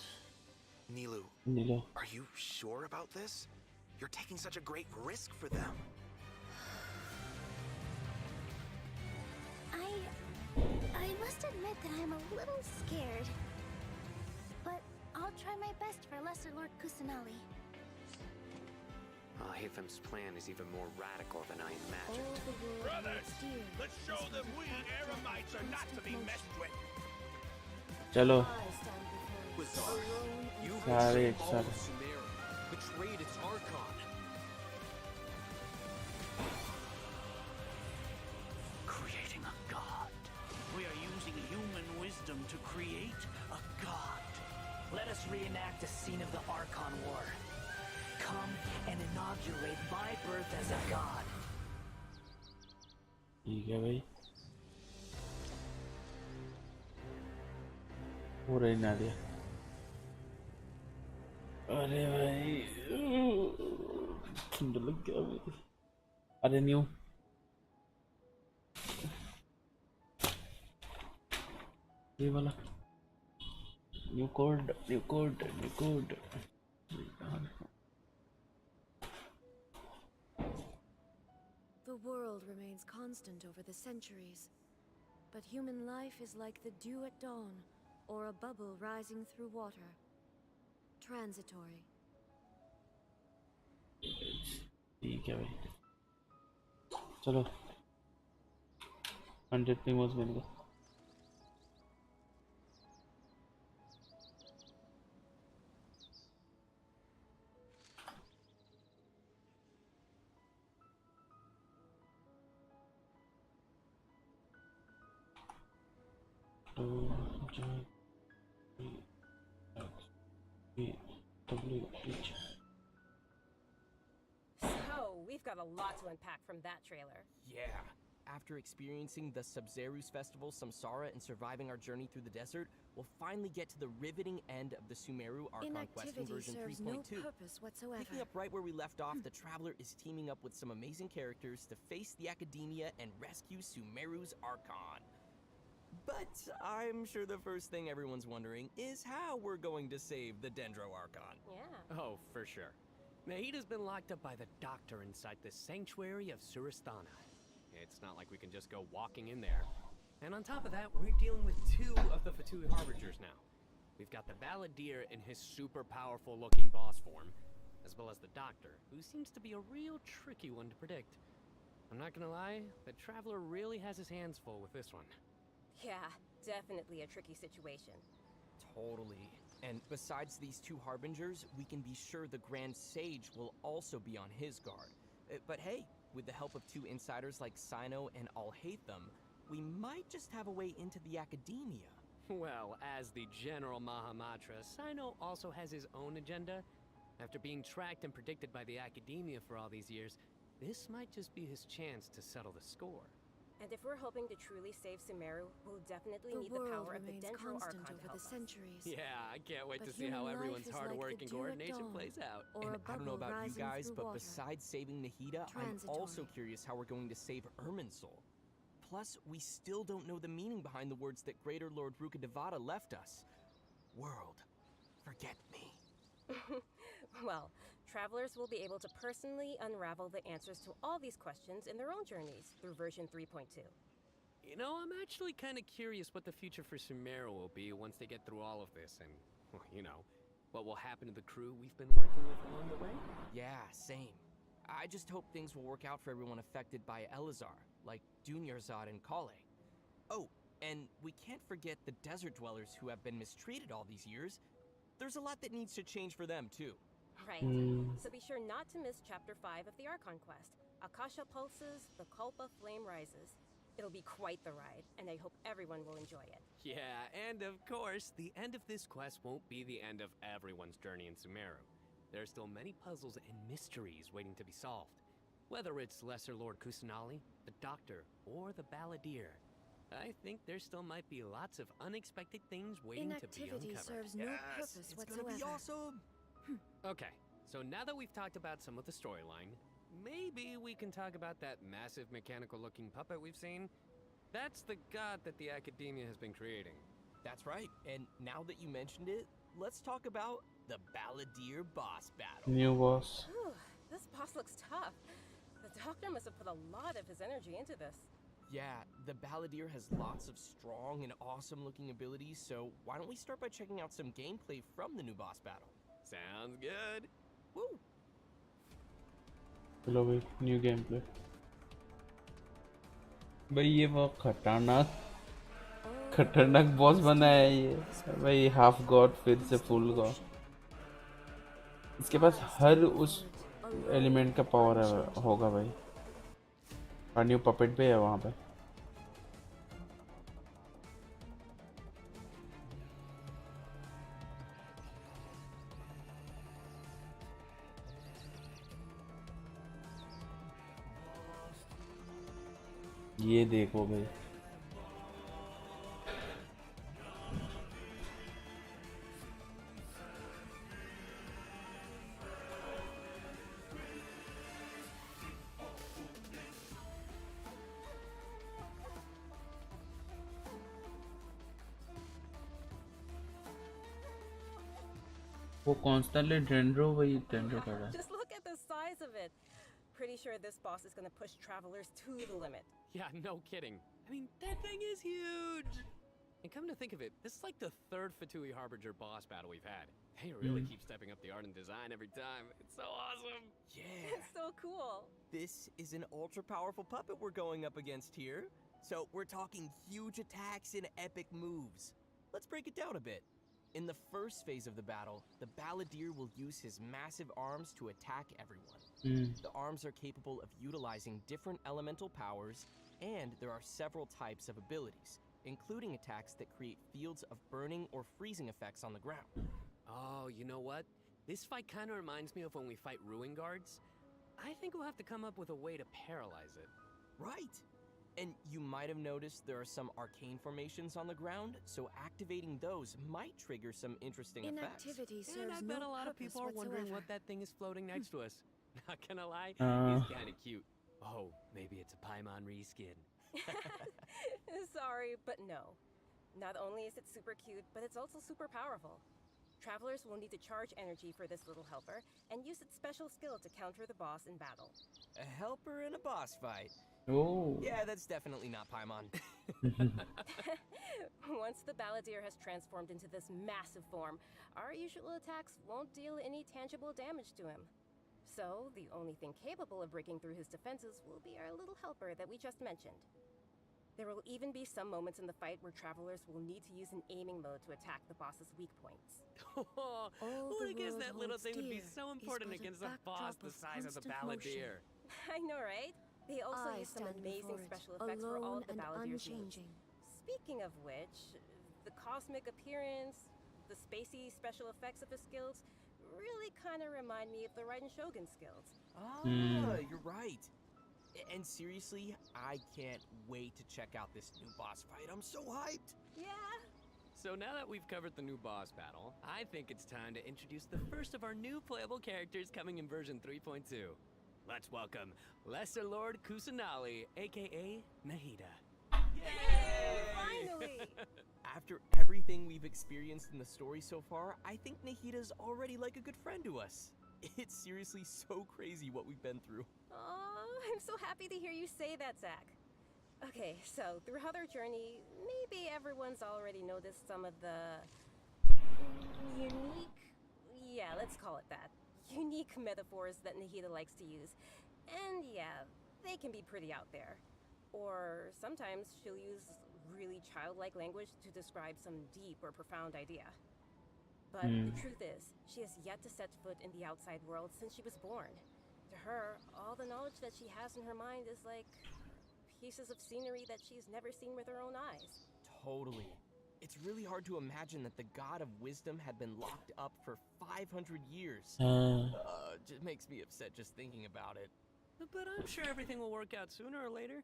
Nilu, Nilo. are you sure about this? You're taking such a great risk for them. I must admit that I'm a little scared. But I'll try my best for Lesser Lord Kusanali. Hathem's plan is even more radical than I All imagined. the world Brothers, steered. let's show them we Eremites are not to be messed with. चलो. I stand before you, alone and You सारे betrayed एक all साथ. of Sumeru, betrayed its Archon. Creating a god. We are using human wisdom to create a god. Let us reenact a scene of the Archon War. Come and inaugurate my birth as a god. ठीक है भाई. हो रही नादिया. अरे भाई. ठंड लग गया भाई. अरे न्यू. ये वाला. New code. The world remains constant over the centuries, but human life is like the dew at dawn, or a bubble rising through water. Transitory. ठीक है भाई. चलो. 100 प्रीमोस बन गए. So, we've got a lot to unpack from that trailer. Yeah. After experiencing the Sub-Zeru's Festival Samsara and surviving our journey through the desert, we'll finally get to the riveting end of the Sumeru Archon Quest in Inactivity version serves 3.2. no purpose whatsoever. Picking up right where we left off, the Traveler is teaming up with some amazing characters to face the Academia and rescue Sumeru's Archon. But I'm sure the first thing everyone's wondering is how we're going to save the Dendro Archon. Yeah. Oh, for sure. Nahida's been locked up by the doctor inside the sanctuary of Suristana. It's not like we can just go walking in there. And on top of that, we're dealing with 2 of the Fatui Harbingers now. We've got the Balladeer in his super powerful looking boss form, as well as the Doctor, who seems to be a real tricky one to predict. I'm not gonna lie, the Traveler really has his hands full with this one. Yeah, definitely a tricky situation. Totally. And besides these 2 Harbingers, we can be sure the Grand Sage will also be on his guard. But hey, with the help of 2 insiders like Sino and Alhaitham, we might just have a way into the academia. Well, as the General Mahamatra, Sino also has his own agenda. After being tracked and predicted by the academia for all these years, this might just be his chance to settle the score. And if we're hoping to truly save Sumeru, we'll definitely The need the world power of the remains Dendro constant Archon to over help the us. centuries. Yeah, I can't wait But to see how human everyone's life is hard like work the and dew at coordination dawn, plays out. or And a I don't know bubble about you rising guys, through but water. besides saving Nahida, I'm also Transitory. curious how we're going to save Irminsul. Plus, we still don't know the meaning behind the words that Greater Lord Rukkhadevata left us. World, forget me. Well, travelers will be able to personally unravel the answers to all these questions in their own journeys through version 3.2. You know, I'm actually kind of curious what the future for Sumeru will be once they get through all of this and, well, you know, what will happen to the crew we've been working with along the way. Yeah, same. I just hope things will work out for everyone affected by Elazar, like Dunyarzad and Kale. Oh, and we can't forget the desert dwellers who have been mistreated all these years. There's a lot that needs to change for them, too. Right. So be sure not to miss Chapter 5 of the Archon quest. Akasha pulses, the Kulpa flame rises. It'll be quite the ride, and I hope everyone will enjoy it. Yeah, and of course, the end of this quest won't be the end of everyone's journey in Sumeru. There are still many puzzles and mysteries waiting to be solved. Whether it's Lesser Lord Kusanali, the Doctor, or the Balladeer, I think there still might be lots of unexpected things waiting to be Inactivity uncovered. serves no purpose It's whatsoever. gonna be awesome! Okay, so now that we've talked about some of the storyline, maybe we can talk about that massive mechanical-looking puppet we've seen. That's the god that the Academia has been creating. That's right, and now that you mentioned it, let's talk about the Balladeer boss battle. New boss. Whew, this boss looks tough. The Doctor must have put a lot of his energy into this. Yeah, the Balladeer has lots of strong and awesome-looking abilities, so why don't we start by checking out some gameplay from the new boss battle? Sounds good. Woo! चलो भाई new game play भाई ये वो खतरनाक boss बना है ये भाई हाफ गॉड फिर से फुल गॉड इसके पास हर उस एलिमेंट का पावर होगा भाई और न्यू पपेट भी है वहाँ पे ये देखो भाई वो कॉन्स्टेंटली डेंड्रो वही डेंड्रो कर रहा है Just look at the size of it. Pretty sure this boss is gonna push travelers to the limit. Yeah, no kidding. I mean, that thing is huge! And come to think of it, this is like the third Fatui Harbinger boss battle we've had. They really keep stepping up the art and design every time. It's so awesome! Yeah! It's so cool. This is an ultra-powerful puppet we're going up against here. So we're talking huge attacks and epic moves. Let's break it down a bit. In the first phase of the battle, the Balladeer will use his massive arms to attack everyone. The arms are capable of utilizing different elemental powers, and there are several types of abilities, including attacks that create fields of burning or freezing effects on the ground. Oh, you know what? This fight kind of reminds me of when we fight Ruin Guards. I think we'll have to come up with a way to paralyze it. Right! And you might have noticed there are some arcane formations on the ground, so activating those might trigger some interesting effects. Inactivity serves And I bet a lot of people are wondering what that thing is floating next to us. Not gonna lie, he's kinda cute. Oh, maybe it's a Paimon reskin. Sorry, but no. Not only is it super cute, but it's also super powerful. Travelers will need to charge energy for this little helper and use its special skill to counter the boss in battle. A helper in a boss fight. Oh. Yeah, that's definitely not Paimon. Once the balladeer has transformed into this massive form, our usual attacks won't deal any tangible damage to him. So, the only thing capable of breaking through his defenses will be our little helper that we just mentioned. There will even be some moments in the fight where travelers will need to use an aiming mode to attack the boss's weak points. Who would have guessed that little thing would be so important against a boss the size of the balladeer? I know, right? They also I use some stand amazing before it, special effects for all alone of the and balladeer's moves. unchanging. Speaking of which, the cosmic appearance, the spacey special effects of his skills really kind of remind me of the Raiden Shogun skills. Ah, you're right. And seriously, I can't wait to check out this new boss fight. I'm so hyped. Yeah. So now that we've covered the new boss battle, I think it's time to introduce the first of our new playable characters coming in version 3.2. Let's welcome Lesser Lord Kusanali, aka Nahida. Yay! Finally! After everything we've experienced in the story so far, I think Nahida's already like a good friend to us. It's seriously so crazy what we've been through. Oh, I'm so happy to hear you say that, Zach. Okay, so throughout our journey, maybe everyone's already noticed some of the let's call it that, unique metaphors that Nahida likes to use. And yeah, they can be pretty out there. Or sometimes she'll use really childlike language to describe some deep or profound idea. But the truth is, she has yet to set foot in the outside world since she was born. To her, all the knowledge that she has in her mind is like pieces of scenery that she's never seen with her own eyes. Totally. It's really hard to imagine that the god of wisdom had been locked up for 500 years. Just makes me upset just thinking about it. But I'm sure everything will work out sooner or later.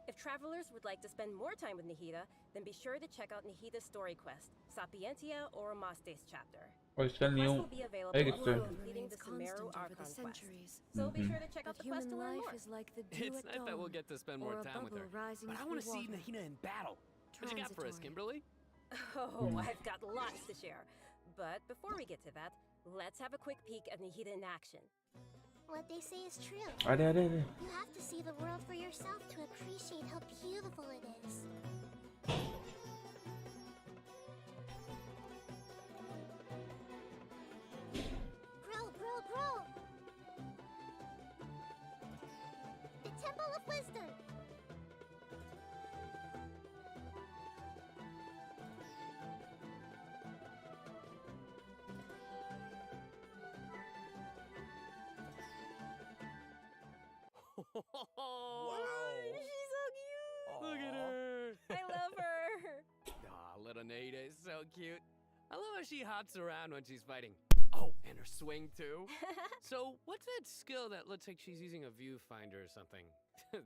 If travelers would like to spend more time with Nahida, then be sure to check out Nahida's story quest, Sapientia or Mastes chapter. और इसका The quest new will be available एक upon extra. completing the Remains Sumeru constant over Archon the quest. centuries. So be sure to check out But the quest to human learn life more. is like the dew It's at nice that we'll dawn, get to spend or more a time with her. bubble rising But I want to through see water. Nahida in battle. What you got for us, Transitory. Kimberly? Oh, I've got lots to share. But before we get to that, let's have a quick peek at Nahida in action. What they say is true. अरे अरे अरे You have to see the world for yourself to appreciate how beautiful it is. Bro! The Temple of Wisdom! Wow. She's so cute! Look at her. I love her! Aw, little Nahida is so cute. I love how she hops around when she's fighting. Oh, and her swing too. So, what's that skill that looks like she's using a viewfinder or something?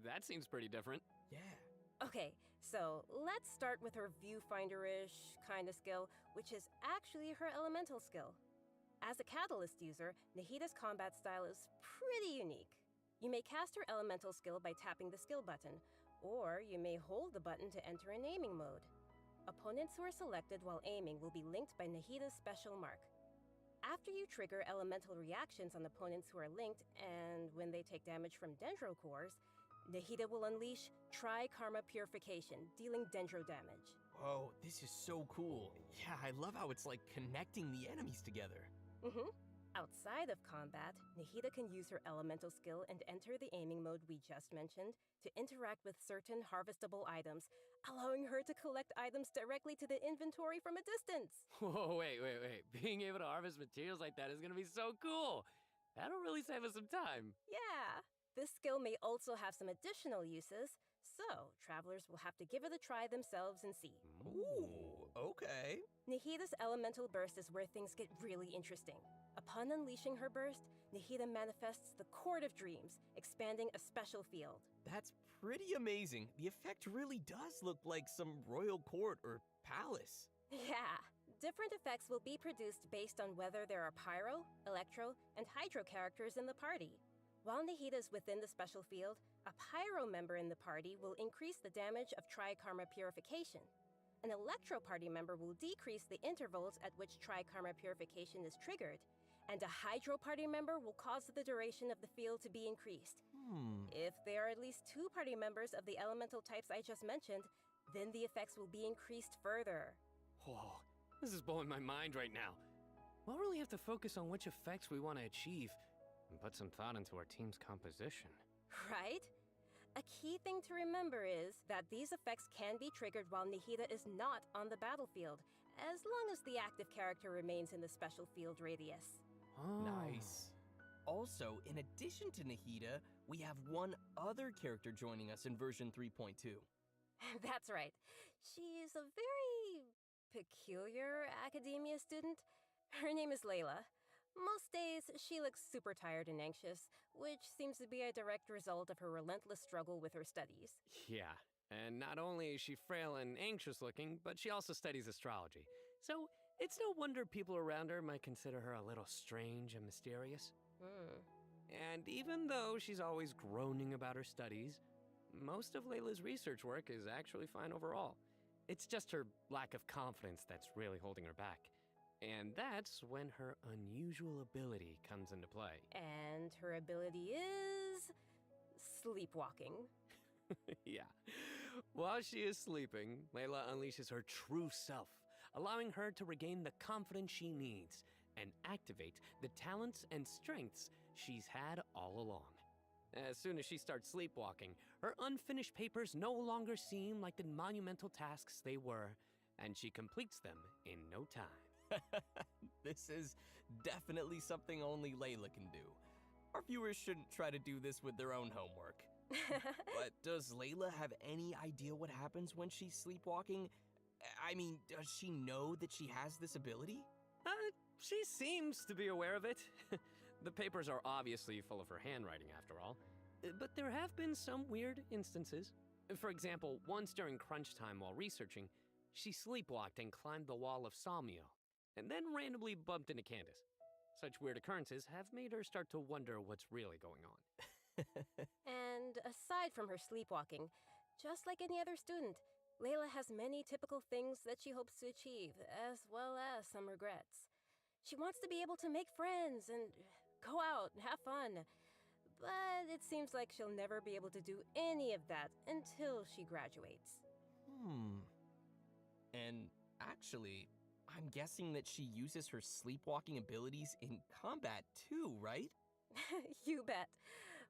That seems pretty different. Yeah. Okay, so let's start with her viewfinder-ish kind of skill, which is actually her elemental skill. As a catalyst user, Nahida's combat style is pretty unique. You may cast her elemental skill by tapping the skill button, or you may hold the button to enter an aiming mode. Opponents who are selected while aiming will be linked by Nahida's special mark. After you trigger elemental reactions on opponents who are linked, and when they take damage from dendro cores, Nahida will unleash Tri-Karma Purification, dealing dendro damage. Whoa, this is so cool. Yeah, I love how it's like connecting the enemies together. Outside of combat, Nahida can use her elemental skill and enter the aiming mode we just mentioned to interact with certain harvestable items, allowing her to collect items directly to the inventory from a distance. Whoa, wait. Being able to harvest materials like that is gonna be so cool. That'll really save us some time. Yeah, this skill may also have some additional uses, so travelers will have to give it a try themselves and see. Ooh, okay. Nahida's elemental burst is where things get really interesting. Upon unleashing her burst, Nahida manifests the Court of Dreams, expanding a special field. That's pretty amazing. The effect really does look like some royal court or palace. Yeah, different effects will be produced based on whether there are pyro, electro, and hydro characters in the party. While Nahida is within the special field, a pyro member in the party will increase the damage of Tri-Karma Purification. an Electro Party member will decrease the intervals at which Tri-Karma purification is triggered, and a Hydro Party member will cause the duration of the field to be increased. If there are at least 2 party members of the elemental types I just mentioned, then the effects will be increased further. Whoa, this is blowing my mind right now. We'll really have to focus on which effects we want to achieve and put some thought into our team's composition. Right? A key thing to remember is that these effects can be triggered while Nihida is not on the battlefield, as long as the active character remains in the special field radius. Nice. Also, in addition to Nihida, we have one other character joining us in version 3.2. That's right. She's a very peculiar academia student. Her name is Layla. Most days, she looks super tired and anxious, which seems to be a direct result of her relentless struggle with her studies. Yeah, and not only is she frail and anxious looking, but she also studies astrology. So it's no wonder people around her might consider her a little strange and mysterious. And even though she's always groaning about her studies, most of Layla's research work is actually fine overall. It's just her lack of confidence that's really holding her back. And that's when her unusual ability comes into play. And her ability is sleepwalking. Yeah. While she is sleeping, Layla unleashes her true self, allowing her to regain the confidence she needs and activate the talents and strengths she's had all along. As soon as she starts sleepwalking, her unfinished papers no longer seem like the monumental tasks they were, and she completes them in no time. This is definitely something only Layla can do. Our viewers shouldn't try to do this with their own homework. But does Layla have any idea what happens when she's sleepwalking? I mean, does she know that she has this ability? She seems to be aware of it. The papers are obviously full of her handwriting, after all. But there have been some weird instances. For example, once during crunch time while researching, she sleepwalked and climbed the wall of Sawmill, and then randomly bumped into Candace. Such weird occurrences have made her start to wonder what's really going on. And aside from her sleepwalking, just like any other student, Layla has many typical things that she hopes to achieve, as well as some regrets. She wants to be able to make friends and go out and have fun, but it seems like she'll never be able to do any of that until she graduates. And actually, I'm guessing that she uses her sleepwalking abilities in combat too, right? You bet.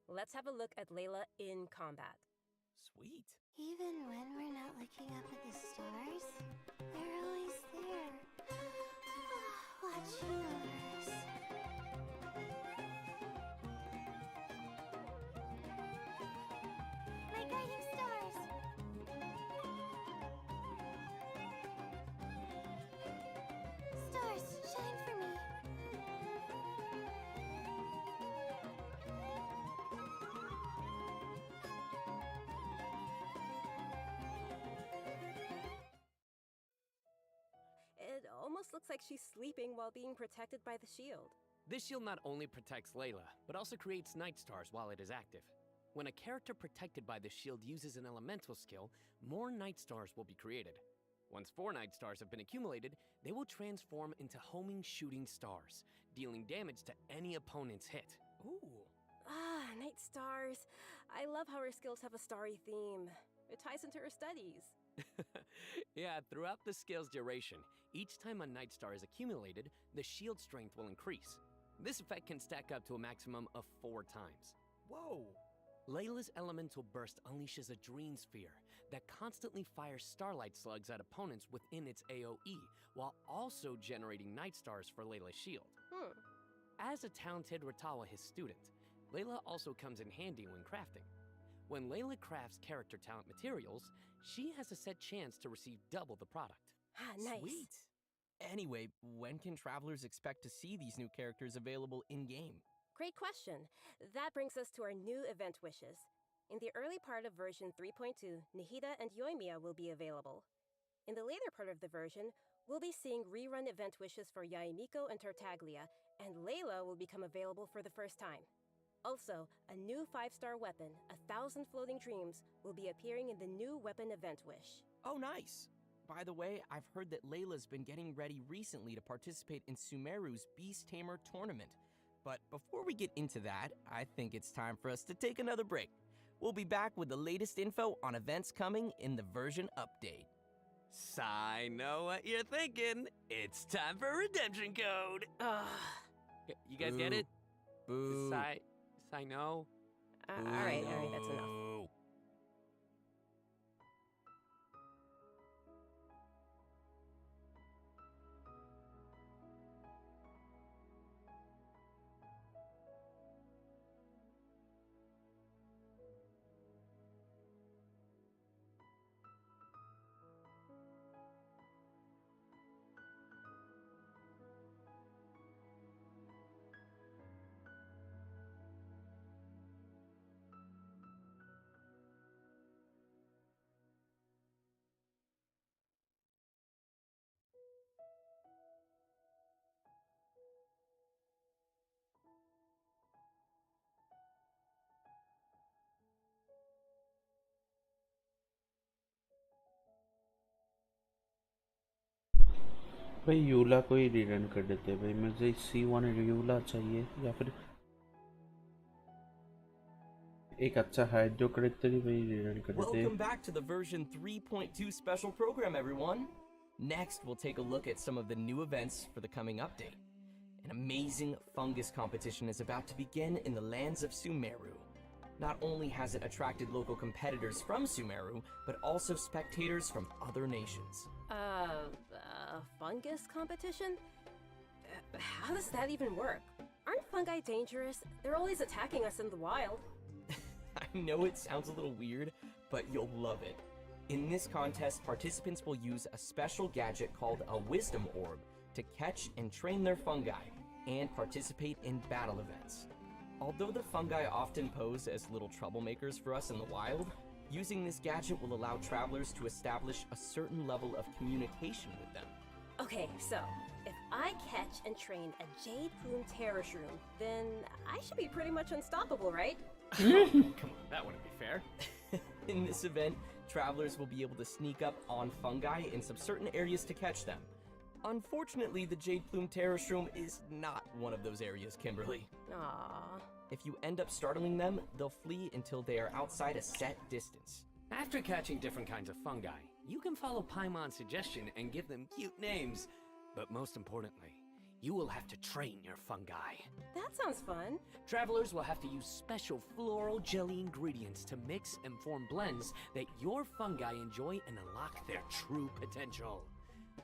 Let's have a look at Layla in combat. Sweet. Even when we're not looking up at the stars, they're always there, watching over us. My guiding stars! Stars, shine for me! It almost looks like she's sleeping while being protected by the shield. This shield not only protects Layla, but also creates night stars while it is active. When a character protected by the shield uses an elemental skill, more night stars will be created. Once 4 night stars have been accumulated, they will transform into homing shooting stars, dealing damage to any opponent's hit. Ooh. Ah, night stars. I love how her skills have a starry theme. It ties into her studies. Yeah, throughout the skill's duration, each time a night star is accumulated, the shield strength will increase. This effect can stack up to a maximum of 4 times. Whoa! Layla's elemental burst unleashes a dream sphere that constantly fires starlight slugs at opponents within its AoE, while also generating night stars for Layla's shield. As a talented Ratawahis student, Layla also comes in handy when crafting. When Layla crafts character talent materials, she has a set chance to receive double the product. Ah, nice. Sweet. Anyway, when can travelers expect to see these new characters available in-game? Great question. That brings us to our new event wishes. In the early part of version 3.2, Nihida and Yoimiya will be available. In the later part of the version, we'll be seeing rerun event wishes for Yaemiko and Tartaglia, and Layla will become available for the first time. Also, a new 5-star weapon, 1,000 Floating Dreams, will be appearing in the new weapon event wish. Oh, nice. by the way, I've heard that Layla's been getting ready recently to participate in Sumeru's Beast Tamer tournament. But before we get into that, I think it's time for us to take another break. We'll be back with the latest info on events coming in the version update. I know what you're thinking. It's time for redemption code. You guys get it? Boo. Sai no. All right, that's enough. भाई यूला को ही rerun कर देते हैं भाई। मुझे C1 यूला चाहिए या फिर एक अच्छा हाइड्रो करेक्टर ही भाई रीरन कर देते हैं। Welcome back to the version 3.2 special program, everyone. Next, we'll take a look at some of the new events for the coming update. An amazing fungus competition is about to begin in the lands of Sumeru. Not only has it attracted local competitors from Sumeru, but also spectators from other nations. Fungus competition? How does that even work? Aren't fungi dangerous? They're always attacking us in the wild. I know it sounds a little weird, but you'll love it. In this contest, participants will use a special gadget called a wisdom orb to catch and train their fungi and participate in battle events. Although the fungi often pose as little troublemakers for us in the wild, using this gadget will allow travelers to establish a certain level of communication with them. Okay, so if I catch and train a jade plume terrashroom, then I should be pretty much unstoppable, right? Come on, that wouldn't be fair. In this event, travelers will be able to sneak up on fungi in some certain areas to catch them. Unfortunately, the jade plume terrashroom is not one of those areas, Kimberly. Aww. If you end up startling them, they'll flee until they are outside a set distance. After catching different kinds of fungi, you can follow Paimon's suggestion and give them cute names. But most importantly, you will have to train your fungi. That sounds fun. Travelers will have to use special floral jelly ingredients to mix and form blends that your fungi enjoy and unlock their true potential.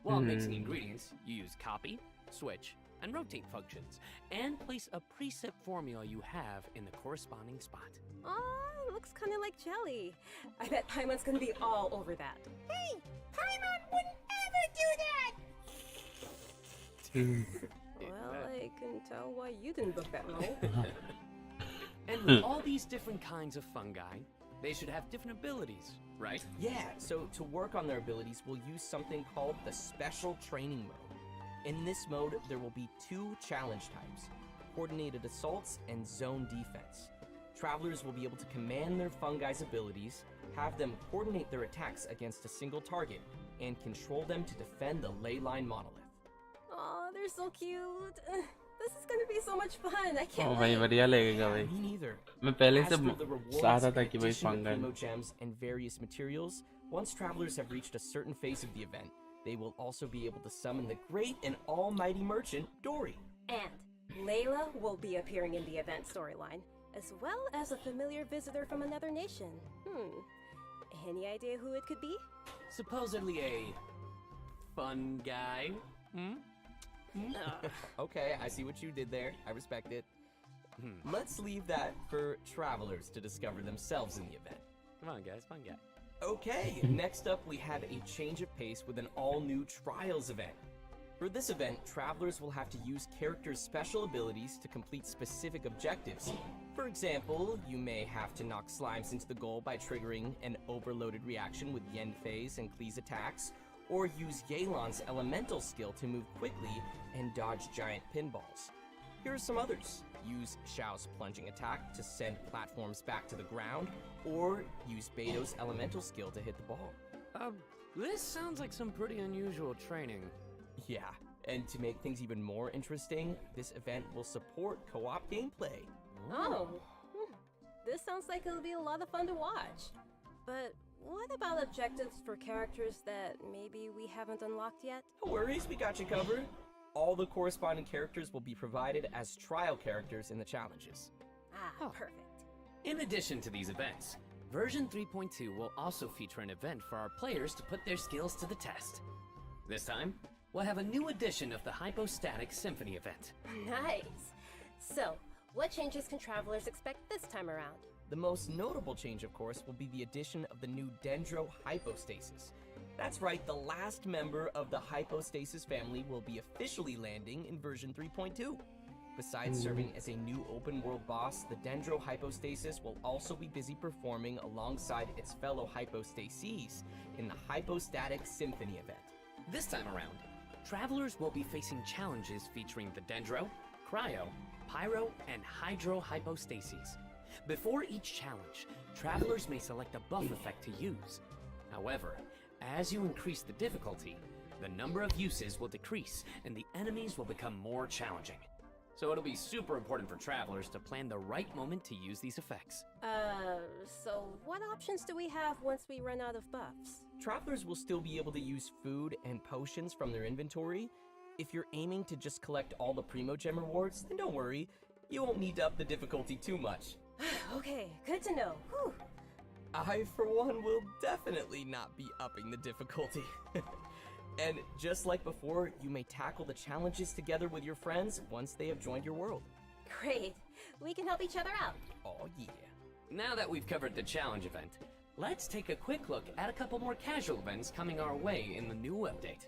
While mixing ingredients, you use copy, switch, and rotate functions, and place a preset formula you have in the corresponding spot. Aw, looks kind of like jelly. I bet Paimon's gonna be all over that. Hey, Paimon wouldn't ever do that! Well, I can tell why you didn't book that role. And with all these different kinds of fungi, they should have different abilities, right? Yeah, so to work on their abilities, we'll use something called the Special Training Mode. In this mode, there will be 2 challenge types, Coordinated Assaults and Zone Defense. Travelers will be able to command their fungi's abilities, have them coordinate their attacks against a single target, and control them to defend the ley line monolith. Aw, they're so cute. This is gonna be so much fun. I can't ओ भाई wait. बढ़िया लगेगा भाई। Me neither. मैं पहले As से for the rewards, चाहता था in कि भाई addition to fungal primo gems and various materials, once travelers have reached a certain phase of the event, they will also be able to summon the great and almighty merchant, Dory. And Layla will be appearing in the event storyline, as well as a familiar visitor from another nation. Any idea who it could be? Supposedly a fun guy. Okay, I see what you did there. I respect it. Let's leave that for travelers to discover themselves in the event. Come on, guys, fun guy. Okay, next up we have a change of pace with an all-new Trials event. For this event, travelers will have to use characters' special abilities to complete specific objectives. For example, you may have to knock slimes into the goal by triggering an overloaded reaction with Yen Phase and Klee's attacks, or use Yelan's elemental skill to move quickly and dodge giant pinballs. Here are some others. Use Xiao's plunging attack to send platforms back to the ground, or use Beto's elemental skill to hit the ball. This sounds like some pretty unusual training. Yeah, and to make things even more interesting, this event will support co-op gameplay. Oh, this sounds like it'll be a lot of fun to watch. But what about objectives for characters that maybe we haven't unlocked yet? No worries, we got you covered. All the corresponding characters will be provided as trial characters in the challenges. Ah, perfect. In addition to these events, version 3.2 will also feature an event for our players to put their skills to the test. This time, we'll have a new edition of the Hypostatic Symphony event. Nice. So, what changes can travelers expect this time around? The most notable change, of course, will be the addition of the new Dendro Hypostasis. That's right, the last member of the Hypostasis family will be officially landing in version 3.2. Besides serving as a new open-world boss, the Dendro Hypostasis will also be busy performing alongside its fellow Hypostases in the Hypostatic Symphony event. This time around, travelers will be facing challenges featuring the Dendro, Cryo, Pyro, and Hydro Hypostases. Before each challenge, travelers may select a buff effect to use. However, as you increase the difficulty, the number of uses will decrease and the enemies will become more challenging. So it'll be super important for travelers to plan the right moment to use these effects. So what options do we have once we run out of buffs? Travelers will still be able to use food and potions from their inventory. If you're aiming to just collect all the Primogem rewards, then don't worry, you won't need to up the difficulty too much. Okay, good to know. Whew. I, for one, will definitely not be upping the difficulty. And just like before, you may tackle the challenges together with your friends once they have joined your world. Great. We can help each other out. Oh yeah. Now that we've covered the challenge event, let's take a quick look at a couple more casual events coming our way in the new update.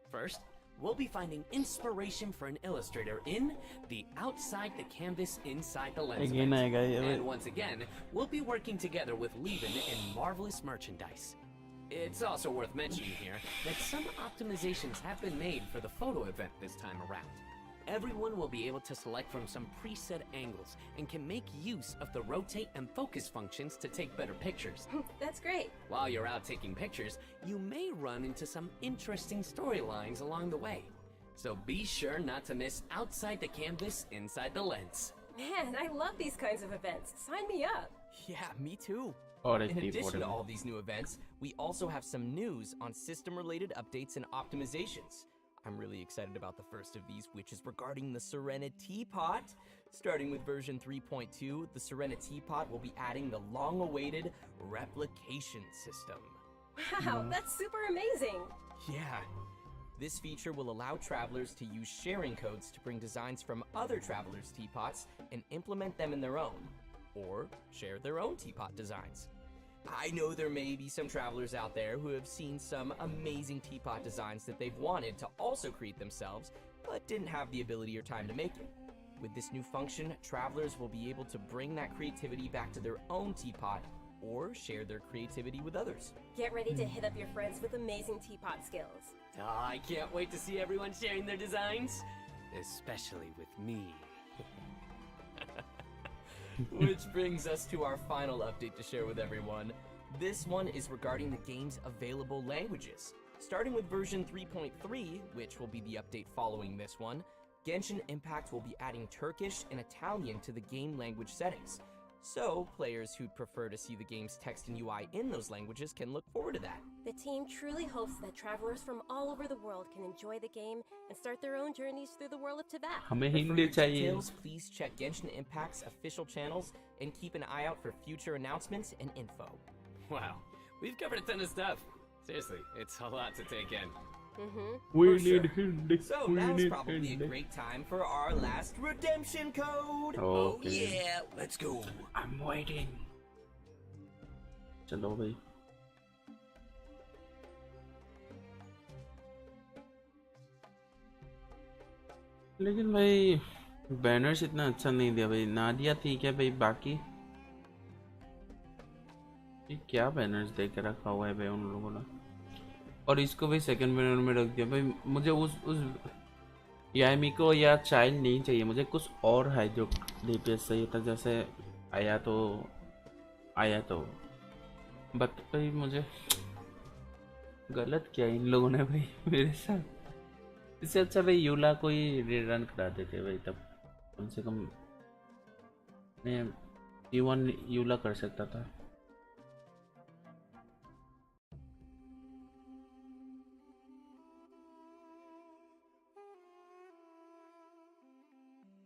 First, we'll be finding inspiration for an illustrator in the Outside the Canvas Inside the Lens event. And once again, we'll be working together with Leven in Marvelous Merchandise. It's also worth mentioning here that some optimizations have been made for the photo event this time around. Everyone will be able to select from some preset angles and can make use of the rotate and focus functions to take better pictures. That's great. While you're out taking pictures, you may run into some interesting storylines along the way. So be sure not to miss Outside the Canvas Inside the Lens. Man, I love these kinds of events. Sign me up. Yeah, me too. In addition to all these new events, we also have some news on system-related updates and optimizations. I'm really excited about the first of these, which is regarding the Serenity Pot. Starting with version 3.2, the Serenity Pot will be adding the long-awaited replication system. Wow, that's super amazing. Yeah. This feature will allow travelers to use sharing codes to bring designs from other travelers' teapots and implement them in their own, or share their own teapot designs. I know there may be some travelers out there who have seen some amazing teapot designs that they've wanted to also create themselves, but didn't have the ability or time to make it. With this new function, travelers will be able to bring that creativity back to their own teapot or share their creativity with others. Get ready to hit up your friends with amazing teapot skills. Oh, I can't wait to see everyone sharing their designs, especially with me. Which brings us to our final update to share with everyone. This one is regarding the game's available languages. Starting with version 3.3, which will be the update following this one, Genshin Impact will be adding Turkish and Italian to the game language settings. So, players who'd prefer to see the game's text and UI in those languages can look forward to that. The team truly hopes that travelers from all over the world can enjoy the game and start their own journeys through the world of Tibet. हमें For Hindi further चाहिए. details, please check Genshin Impact's official channels and keep an eye out for future announcements and info. Wow, we've covered a ton of stuff. Seriously, it's a lot to take in. We For need sure. Hindi. So we now's need probably a Hindi. great time for our last redemption code. Okay. Oh yeah, let's go. I'm waiting. चलो भाई. लेकिन भाई banners इतना अच्छा नहीं दिया भाई. नादिया थी क्या भाई? बाकी ये क्या बैनर्स दे के रखा हुआ है भाई उन लोगों ने. और इसको भी सेकंड बैनर में रख दिया भाई. मुझे उस यामी को या चाइल्ड नहीं चाहिए. मुझे कुछ और है जो डीपीएस चाहिए था. जैसे आया तो बट भाई मुझे गलत किया इन लोगों ने भाई मेरे साथ। इससे अच्छा भाई यूला को ही रीरन करा देते भाई, तब कम से कम मैं T1 यूला कर सकता था।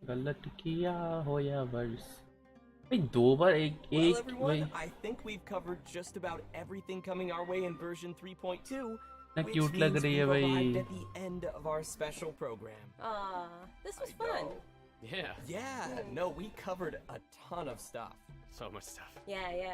गलत किया हो या वर्स भाई, 2 बार एक Well, एक everyone, भाई I think we've covered just about everything coming our way in version 3.2, ना which क्यूट लग means रही है we've भाई। arrived at the end of our special program. This was I fun. know. Yeah. Yeah, no, we covered a ton of stuff. So much stuff. Yeah, yeah.